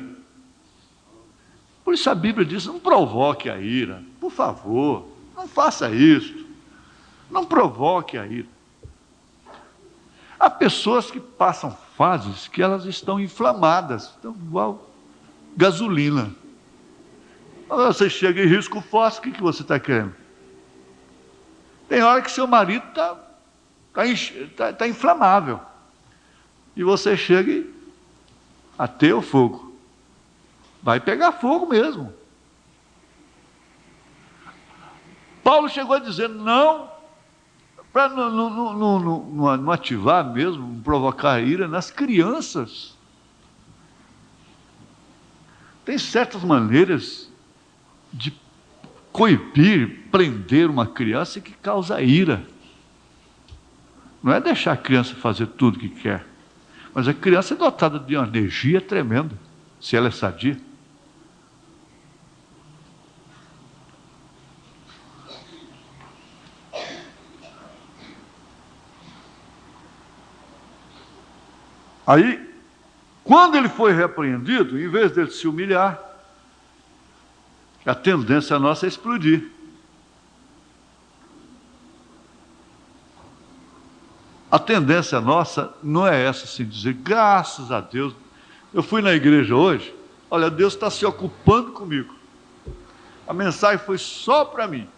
A: Por isso a Bíblia diz, não provoque a ira. Por favor, não faça isso. Não provoque a ira. Há pessoas que passam fases que elas estão inflamadas, estão igual gasolina. Você chega e risca o fósforo, o que você está querendo? Tem hora que seu marido está inflamável. E você chega e ateia o fogo. Vai pegar fogo mesmo. Paulo chegou a dizer, não, para não ativar mesmo, não provocar ira nas crianças. Tem certas maneiras de coibir, prender uma criança que causa ira. Não é deixar a criança fazer tudo o que quer, mas a criança é dotada de uma energia tremenda, se ela é sadia. Aí, quando ele foi repreendido, em vez dele se humilhar, a tendência nossa é explodir. A tendência nossa não é essa, assim, dizer, graças a Deus, eu fui na igreja hoje, olha, Deus está se ocupando comigo. A mensagem foi só para mim.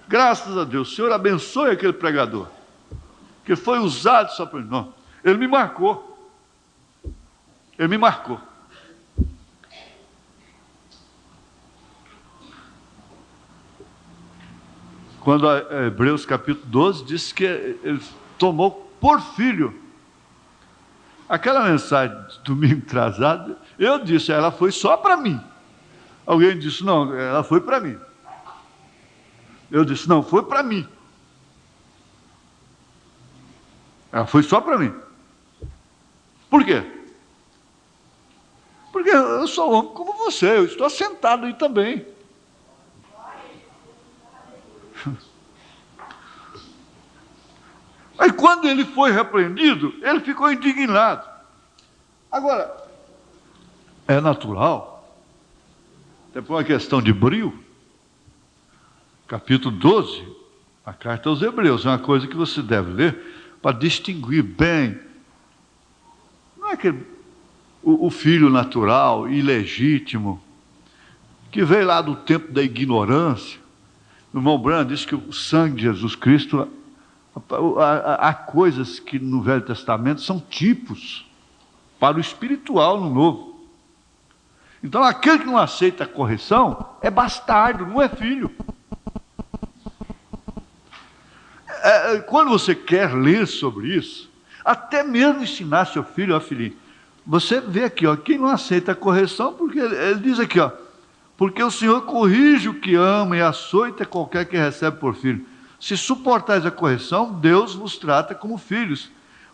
A: Graças a Deus, o Senhor abençoe aquele pregador, que foi usado só para mim. Não. Ele me marcou. Ele me marcou. Quando Hebreus capítulo 12 diz que ele tomou por filho. Aquela mensagem de domingo atrasado, eu disse, ela foi só para mim. Alguém disse, não, ela foi para mim. Eu disse, não, foi para mim. Ela foi só para mim. Por quê? Porque eu sou homem como você, eu estou sentado aí também. Aí quando ele foi repreendido, ele ficou indignado. Agora, é natural, até por uma questão de brio, capítulo 12, a carta aos Hebreus, é uma coisa que você deve ler para distinguir bem. Não é que o filho natural, ilegítimo, que veio lá do tempo da ignorância. O irmão Brando diz que o sangue de Jesus Cristo, há coisas que no Velho Testamento são tipos para o espiritual no Novo. Então aquele que não aceita a correção é bastardo, não é filho. Quando você quer ler sobre isso, até mesmo ensinar seu filho, ó filhinho, você vê aqui, ó, quem não aceita a correção, porque ele diz aqui, ó, porque o Senhor corrige o que ama e açoita qualquer que recebe por filho. Se suportais a correção, Deus vos trata como filhos.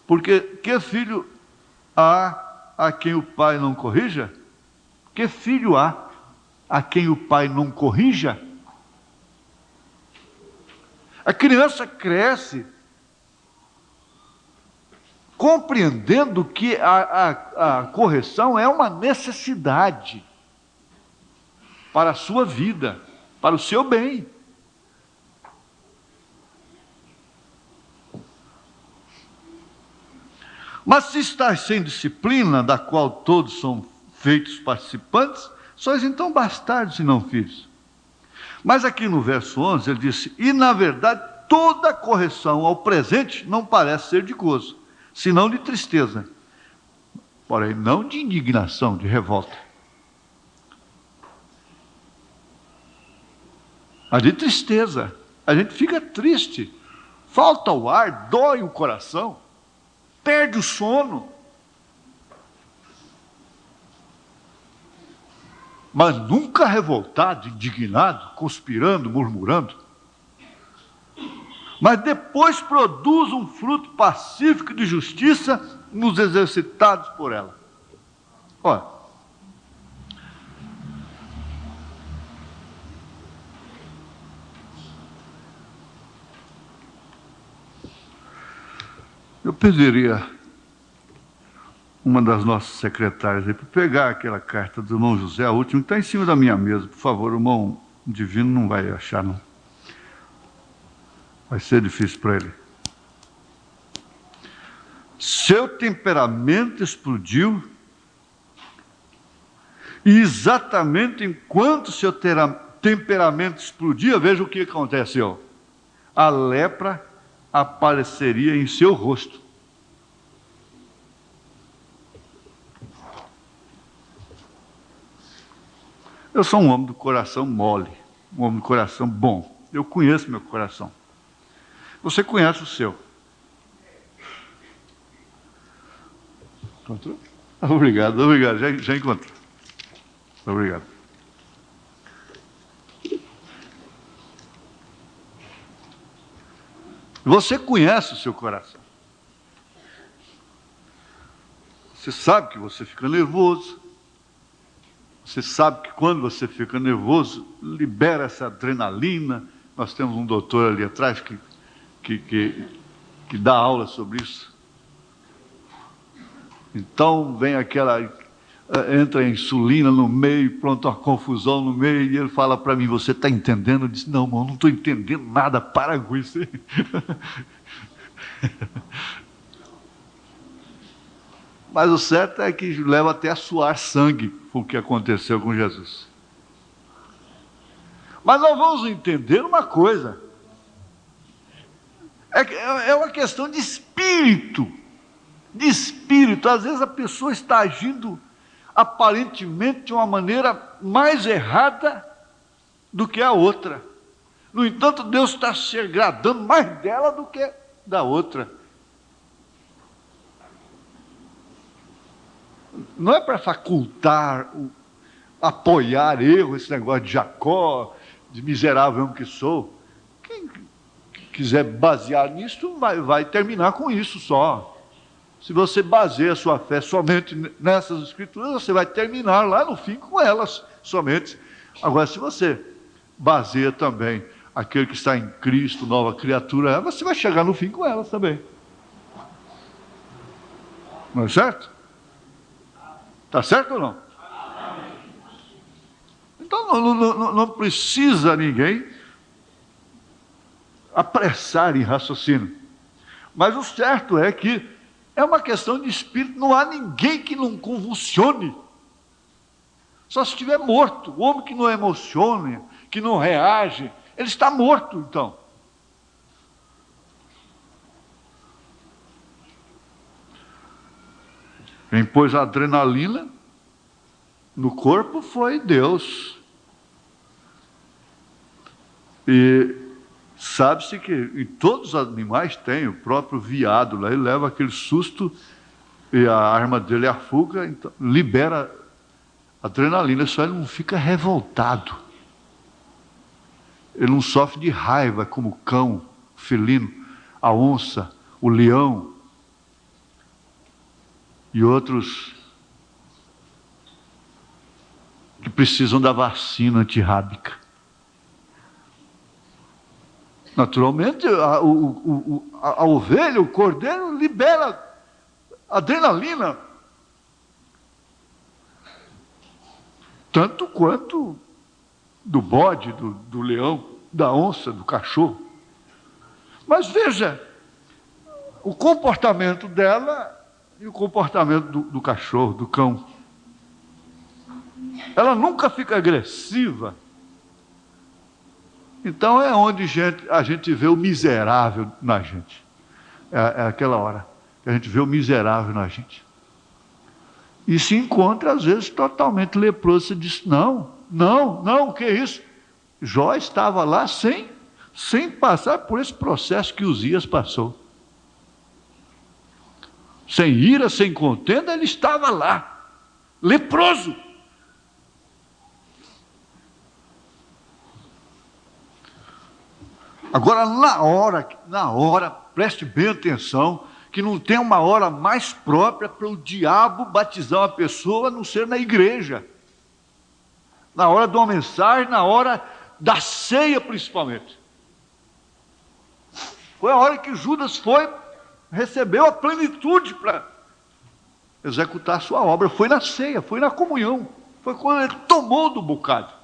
A: Porque que filho há a quem o pai não corrija? Que filho há a quem o pai não corrija? A criança cresce compreendendo que a correção é uma necessidade para a sua vida, para o seu bem. Mas se estáis sem disciplina, da qual todos são feitos participantes, sois então bastardos e não filhos. Mas aqui no verso 11 ele disse, e na verdade toda correção ao presente não parece ser de gozo, senão de tristeza, porém não de indignação, de revolta. A de tristeza, a gente fica triste, falta o ar, dói o coração, perde o sono. Mas nunca revoltado, indignado, conspirando, murmurando. Mas depois produz um fruto pacífico de justiça nos exercitados por ela. Olha, eu pediria uma das nossas secretárias aí para pegar aquela carta do irmão José, a última, que está em cima da minha mesa. Por favor, o irmão Divino não vai achar, não. Vai ser difícil para ele. Seu temperamento explodiu, e exatamente enquanto seu temperamento explodia, veja o que aconteceu. A lepra apareceria em seu rosto. Eu sou um homem do coração mole, um homem do coração bom. Eu conheço meu coração. Você conhece o seu. Encontrou? Obrigado, já encontrou. Obrigado. Você conhece o seu coração. Você sabe que você fica nervoso. Você sabe que quando você fica nervoso, libera essa adrenalina. Nós temos um doutor ali atrás que dá aula sobre isso. Então vem entra a insulina no meio, pronto, uma confusão no meio, e ele fala para mim, você está entendendo? Eu disse, não, irmão, não estou entendendo nada, para com isso. Mas o certo é que leva até a suar sangue, o que aconteceu com Jesus. Mas nós vamos entender uma coisa, é uma questão de espírito, às vezes a pessoa está agindo aparentemente de uma maneira mais errada do que a outra. No entanto, Deus está se agradando mais dela do que da outra. Não é para facultar, apoiar erro, esse negócio de Jacó, de miserável homem que sou. Quem quiser basear nisso, vai terminar com isso só. Se você baseia a sua fé somente nessas escrituras, você vai terminar lá no fim com elas somente. Agora, se você baseia também aquele que está em Cristo, nova criatura, você vai chegar no fim com elas também. Não é certo? Está certo ou não? Então não precisa ninguém apressar em raciocínio. Mas o certo é que é uma questão de espírito, não há ninguém que não convulsione. Só se estiver morto. O homem que não emociona, que não reage, ele está morto, então. Quem pôs a adrenalina no corpo foi Deus. E Sabe-se que em todos os animais tem, o próprio veado lá, ele leva aquele susto e a arma dele é a fuga, então libera adrenalina, só ele não fica revoltado. Ele não sofre de raiva como o cão, o felino, a onça, o leão e outros que precisam da vacina antirrábica. Naturalmente, a ovelha, o cordeiro, libera adrenalina, tanto quanto do bode, do leão, da onça, do cachorro. Mas veja, o comportamento dela e o comportamento do cachorro, do cão. Ela nunca fica agressiva. Então é onde a gente vê o miserável na gente. É aquela hora que a gente vê o miserável na gente. E se encontra, às vezes, totalmente leproso. Você diz, não, o que é isso? Jó estava lá sem passar por esse processo que Uzias passou. Sem ira, sem contenda, ele estava lá, leproso. Agora, na hora, preste bem atenção, que não tem uma hora mais própria para o diabo batizar uma pessoa a não ser na igreja. Na hora de uma mensagem, na hora da ceia principalmente. Foi a hora que Judas recebeu a plenitude para executar a sua obra. Foi na ceia, foi na comunhão. Foi quando ele tomou do bocado.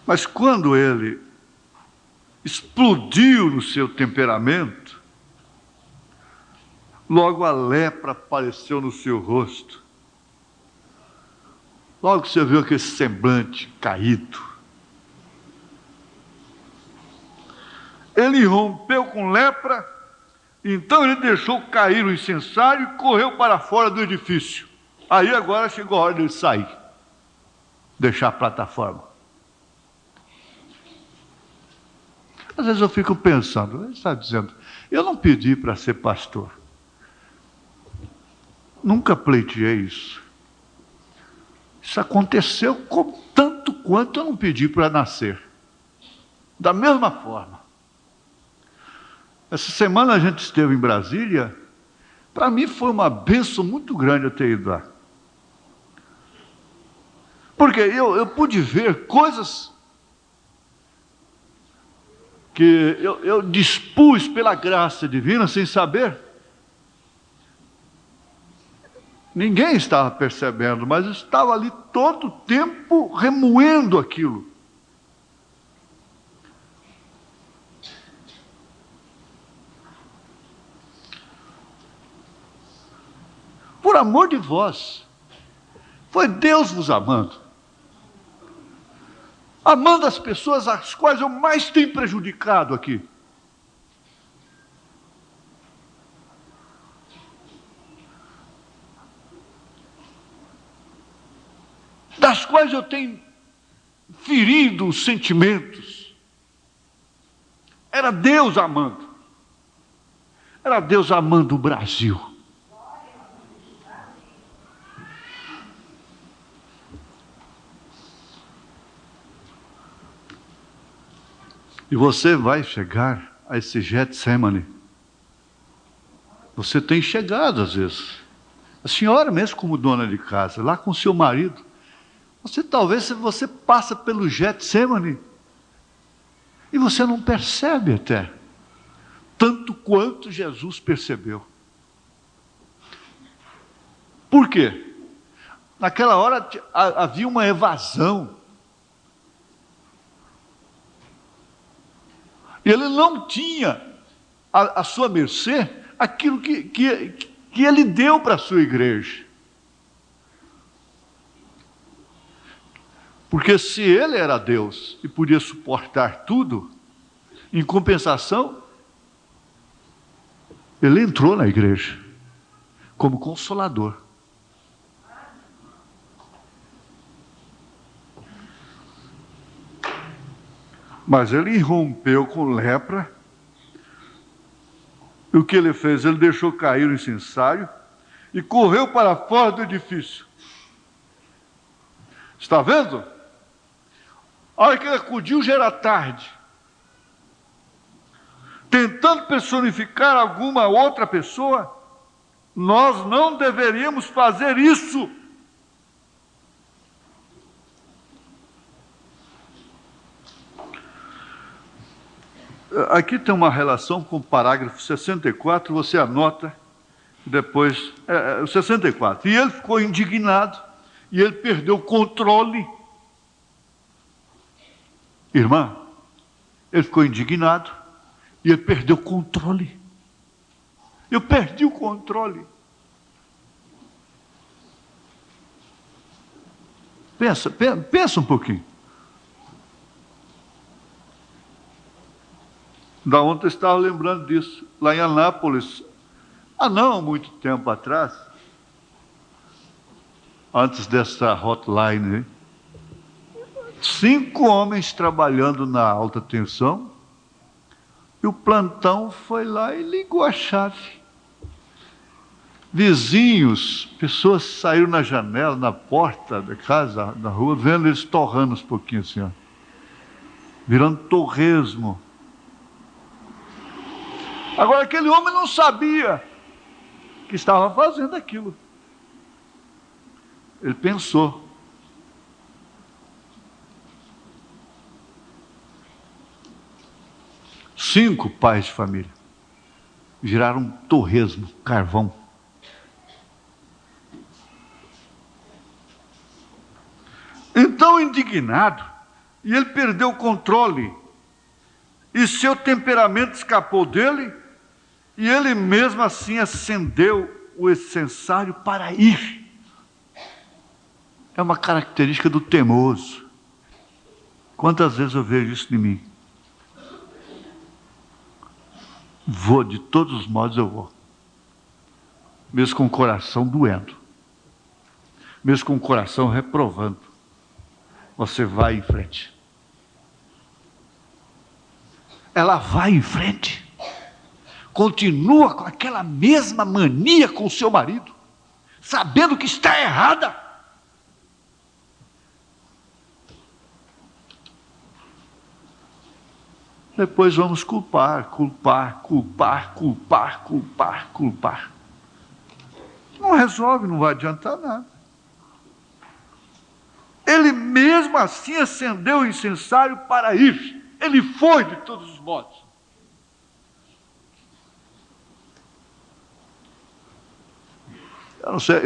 A: Mas quando ele explodiu no seu temperamento, logo a lepra apareceu no seu rosto. Logo você viu aquele semblante caído. Ele rompeu com lepra, então ele deixou cair o incensário e correu para fora do edifício. Aí agora chegou a hora de ele sair, deixar a plataforma. Às vezes eu fico pensando, ele está dizendo, eu não pedi para ser pastor. Nunca pleiteei isso. Isso aconteceu tanto quanto eu não pedi para nascer. Da mesma forma. Essa semana a gente esteve em Brasília. Para mim foi uma bênção muito grande eu ter ido lá. Porque eu pude ver coisas que eu dispus pela graça divina sem saber. Ninguém estava percebendo, mas eu estava ali todo o tempo remoendo aquilo. Por amor de vós, foi Deus vos amando. Amando as pessoas às quais eu mais tenho prejudicado aqui. Das quais eu tenho ferido os sentimentos. Era Deus amando. Era Deus amando o Brasil. E você vai chegar a esse Getsemane. Você tem chegado às vezes. A senhora mesmo como dona de casa, lá com seu marido. Talvez você passa pelo Getsemane e você não percebe até. Tanto quanto Jesus percebeu. Por quê? Naquela hora havia uma evasão. Ele não tinha à sua mercê aquilo que ele deu para a sua igreja. Porque se ele era Deus e podia suportar tudo, em compensação, Ele entrou na igreja como consolador. Mas ele irrompeu com lepra. E o que ele fez? Ele deixou cair o incensário e correu para fora do edifício. Está vendo? A hora que ele acudiu já era tarde. Tentando personificar alguma outra pessoa, nós não deveríamos fazer isso. Aqui tem uma relação com o parágrafo 64, você anota depois, o 64. E ele ficou indignado, e ele perdeu o controle. Irmã, ele ficou indignado, e ele perdeu o controle. Eu perdi o controle. Pensa um pouquinho. Da ontem eu estava lembrando disso, lá em Anápolis, não muito tempo atrás, antes dessa hotline, 5 homens trabalhando na alta tensão, e o plantão foi lá e ligou a chave. Vizinhos, pessoas saíram na janela, na porta da casa, na rua, vendo eles torrando uns pouquinhos assim, ó, virando torresmo. Agora, aquele homem não sabia que estava fazendo aquilo. Ele pensou. Cinco pais de família viraram um torresmo, carvão. Então, indignado, e ele perdeu o controle, e seu temperamento escapou dele, e ele mesmo assim acendeu o incensário para ir. É uma característica do teimoso. Quantas vezes eu vejo isso em mim? Vou, de todos os modos eu vou. Mesmo com o coração doendo. Mesmo com o coração reprovando. Você vai em frente. Ela vai em frente. Continua com aquela mesma mania com o seu marido, sabendo que está errada. Depois vamos culpar. Não resolve, não vai adiantar nada. Ele mesmo assim acendeu o incensário para ir. Ele foi de todos os modos. Eu não sei,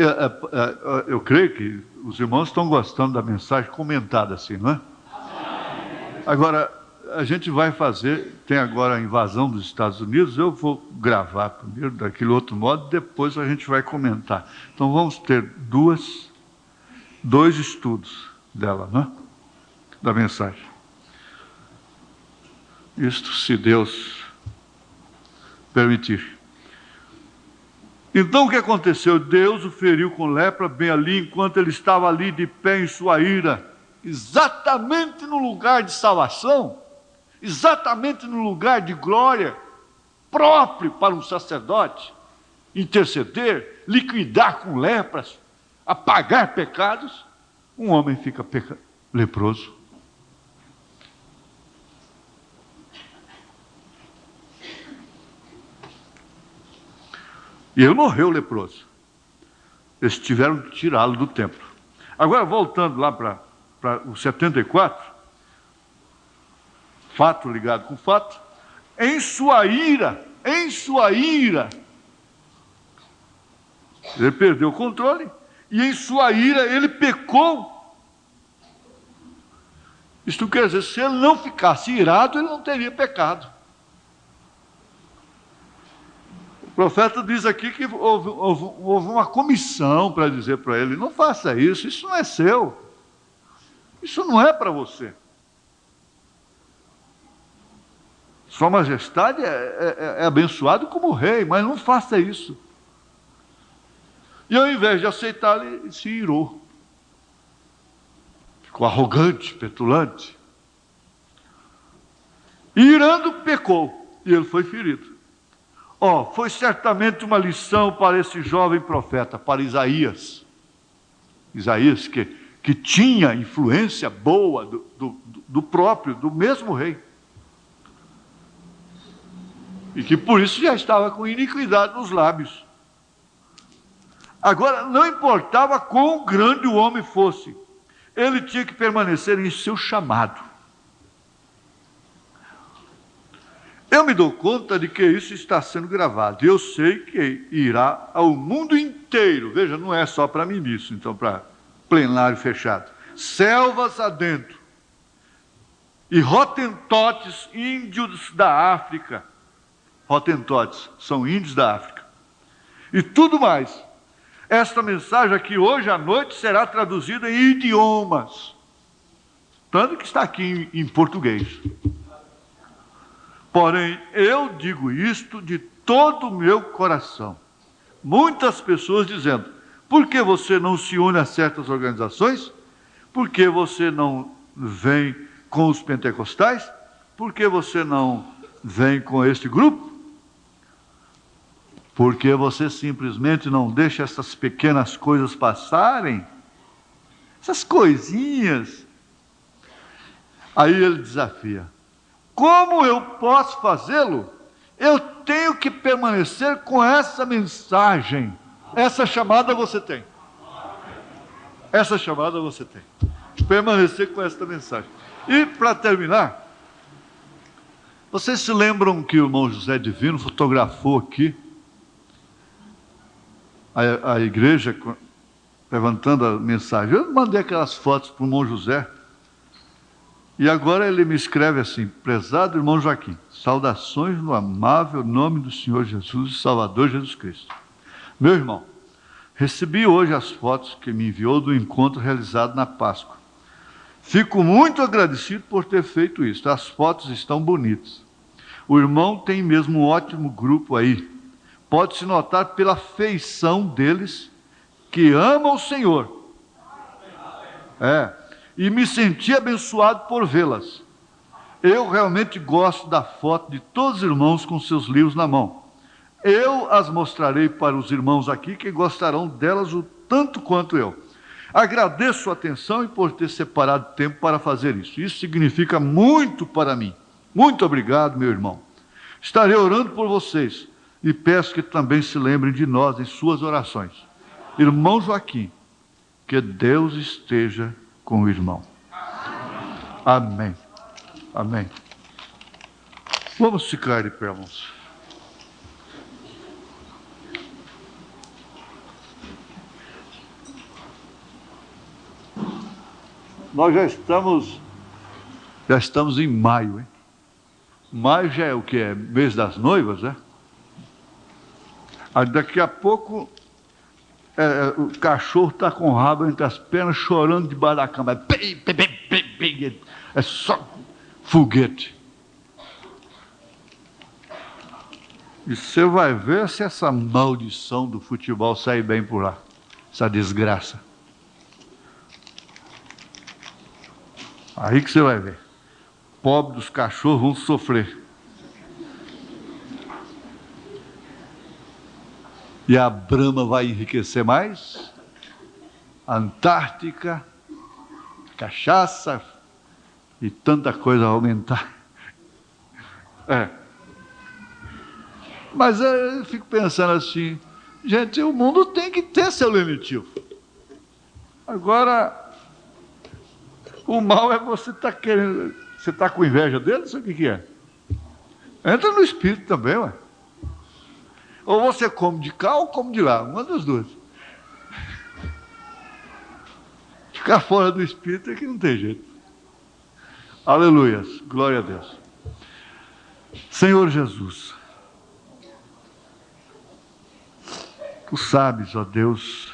A: eu creio que os irmãos estão gostando da mensagem comentada assim, não é? Agora, a gente vai fazer, tem agora a invasão dos Estados Unidos, eu vou gravar primeiro daquele outro modo, depois a gente vai comentar. Então vamos ter dois estudos dela, não é? Da mensagem. Isto, se Deus permitir. Então o que aconteceu? Deus o feriu com lepra bem ali, enquanto ele estava ali de pé em sua ira, exatamente no lugar de salvação, exatamente no lugar de glória, próprio para um sacerdote, interceder, liquidar com lepras, apagar pecados. Um homem fica leproso. E ele morreu leproso. Eles tiveram que tirá-lo do templo. Agora, voltando lá para o 74, fato ligado com fato, em sua ira, ele perdeu o controle, e em sua ira ele pecou. Isto quer dizer, se ele não ficasse irado, ele não teria pecado. O profeta diz aqui que houve uma comissão para dizer para ele: não faça isso não é seu, isso não é para você. Sua Majestade é abençoado como rei, mas não faça isso. E ao invés de aceitar, ele se irou. Ficou arrogante, petulante. E irando, pecou. E ele foi ferido. Foi certamente uma lição para esse jovem profeta, para Isaías. Isaías, que tinha influência boa do mesmo rei. E que por isso já estava com iniquidade nos lábios. Agora, não importava quão grande o homem fosse, ele tinha que permanecer em seu chamado. Eu me dou conta de que isso está sendo gravado. Eu sei que irá ao mundo inteiro. Veja, não é só para mim isso, então, para plenário fechado. Selvas adentro. E Hotentotes, índios da África. Hotentotes são índios da África. E tudo mais. Esta mensagem aqui hoje à noite será traduzida em idiomas. Tanto que está aqui em português. Porém, eu digo isto de todo o meu coração. Muitas pessoas dizendo, por que você não se une a certas organizações? Por que você não vem com os pentecostais? Por que você não vem com este grupo? Porque você simplesmente não deixa essas pequenas coisas passarem? Essas coisinhas. Aí ele desafia. Como eu posso fazê-lo? Eu tenho que permanecer com essa mensagem. Essa chamada você tem. Essa chamada você tem. Permanecer com esta mensagem. E para terminar, vocês se lembram que o irmão José Divino fotografou aqui a igreja levantando a mensagem? Eu mandei aquelas fotos para o irmão José. E agora ele me escreve assim: prezado irmão Joaquim, saudações no amável nome do Senhor Jesus e Salvador Jesus Cristo. Meu irmão, recebi hoje as fotos que me enviou do encontro realizado na Páscoa. Fico muito agradecido por ter feito isso. As fotos estão bonitas. O irmão tem mesmo um ótimo grupo aí. Pode-se notar pela feição deles que amam o Senhor. E me senti abençoado por vê-las. Eu realmente gosto da foto de todos os irmãos com seus livros na mão. Eu as mostrarei para os irmãos aqui, que gostarão delas o tanto quanto eu. Agradeço sua atenção e por ter separado tempo para fazer isso. Isso significa muito para mim. Muito obrigado, meu irmão. Estarei orando por vocês e peço que também se lembrem de nós em suas orações. Irmão Joaquim, que Deus esteja com o irmão. Amém. Amém. Vamos ficar de pé, irmãos. Nós já estamos em maio, hein? Maio já é o que? É mês das noivas, né? Aí daqui a pouco o cachorro está com o rabo entre as pernas, chorando debaixo da cama. É só foguete. E você vai ver se essa maldição do futebol sai bem por lá. Essa desgraça. Aí que você vai ver. Pobre dos cachorros vão sofrer. E a Brahma vai enriquecer mais. A Antártica, cachaça e tanta coisa vai aumentar. Mas eu fico pensando assim, gente, o mundo tem que ter seu lenitivo. Agora, o mal é você estar querendo, você está com inveja dele, sabe o que é? Entra no espírito também, ué. Ou você come de cá ou come de lá, uma das duas. Ficar fora do espírito é que não tem jeito. Aleluias, glória a Deus. Senhor Jesus, Tu sabes, ó Deus,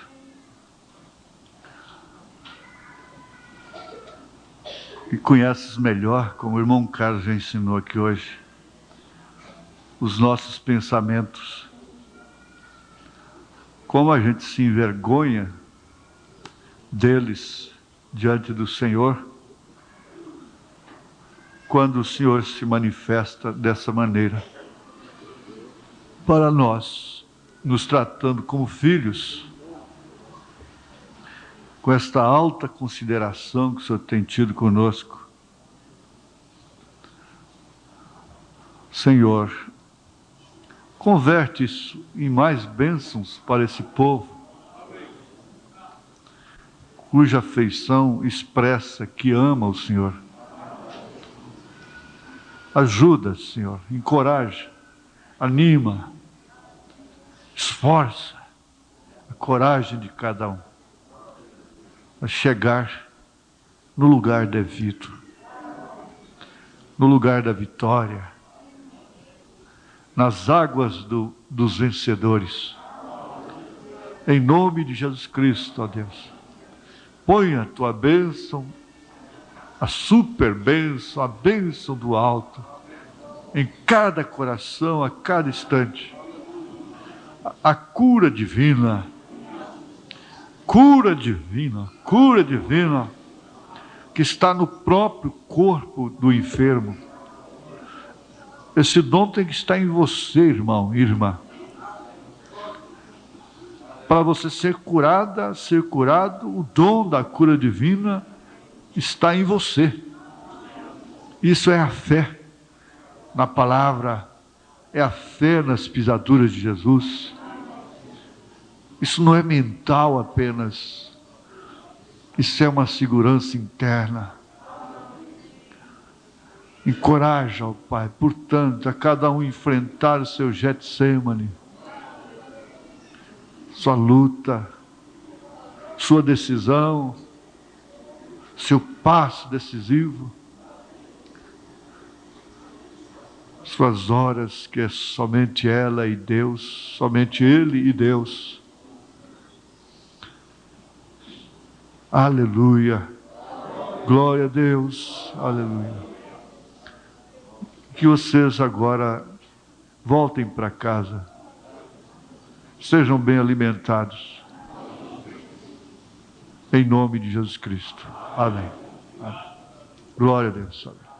A: e conheces melhor, como o irmão Carlos já ensinou aqui hoje, os nossos pensamentos. Como a gente se envergonha deles diante do Senhor, quando o Senhor se manifesta dessa maneira para nós, nos tratando como filhos, com esta alta consideração que o Senhor tem tido conosco. Senhor, converte isso em mais bênçãos para esse povo, cuja afeição expressa que ama o Senhor. Ajuda, Senhor, encoraja, anima, esforça a coragem de cada um a chegar no lugar devido, no lugar da vitória, nas águas dos vencedores. Em nome de Jesus Cristo, ó Deus, põe a tua bênção, a super bênção, a bênção do alto, em cada coração, a cada instante. A cura divina, cura divina, cura divina, que está no próprio corpo do enfermo. Esse dom tem que estar em você, irmão e irmã. Para você ser curada, ser curado, o dom da cura divina está em você. Isso é a fé na palavra, é a fé nas pisaduras de Jesus. Isso não é mental apenas, isso é uma segurança interna. Encoraja, ó Pai, portanto, a cada um enfrentar o seu Getsêmani, sua luta, sua decisão, seu passo decisivo, suas horas que é somente ela e Deus, somente Ele e Deus. Aleluia, glória a Deus, aleluia. Que vocês agora voltem para casa, sejam bem alimentados, em nome de Jesus Cristo. Amém. Amém. Glória a Deus. Amém.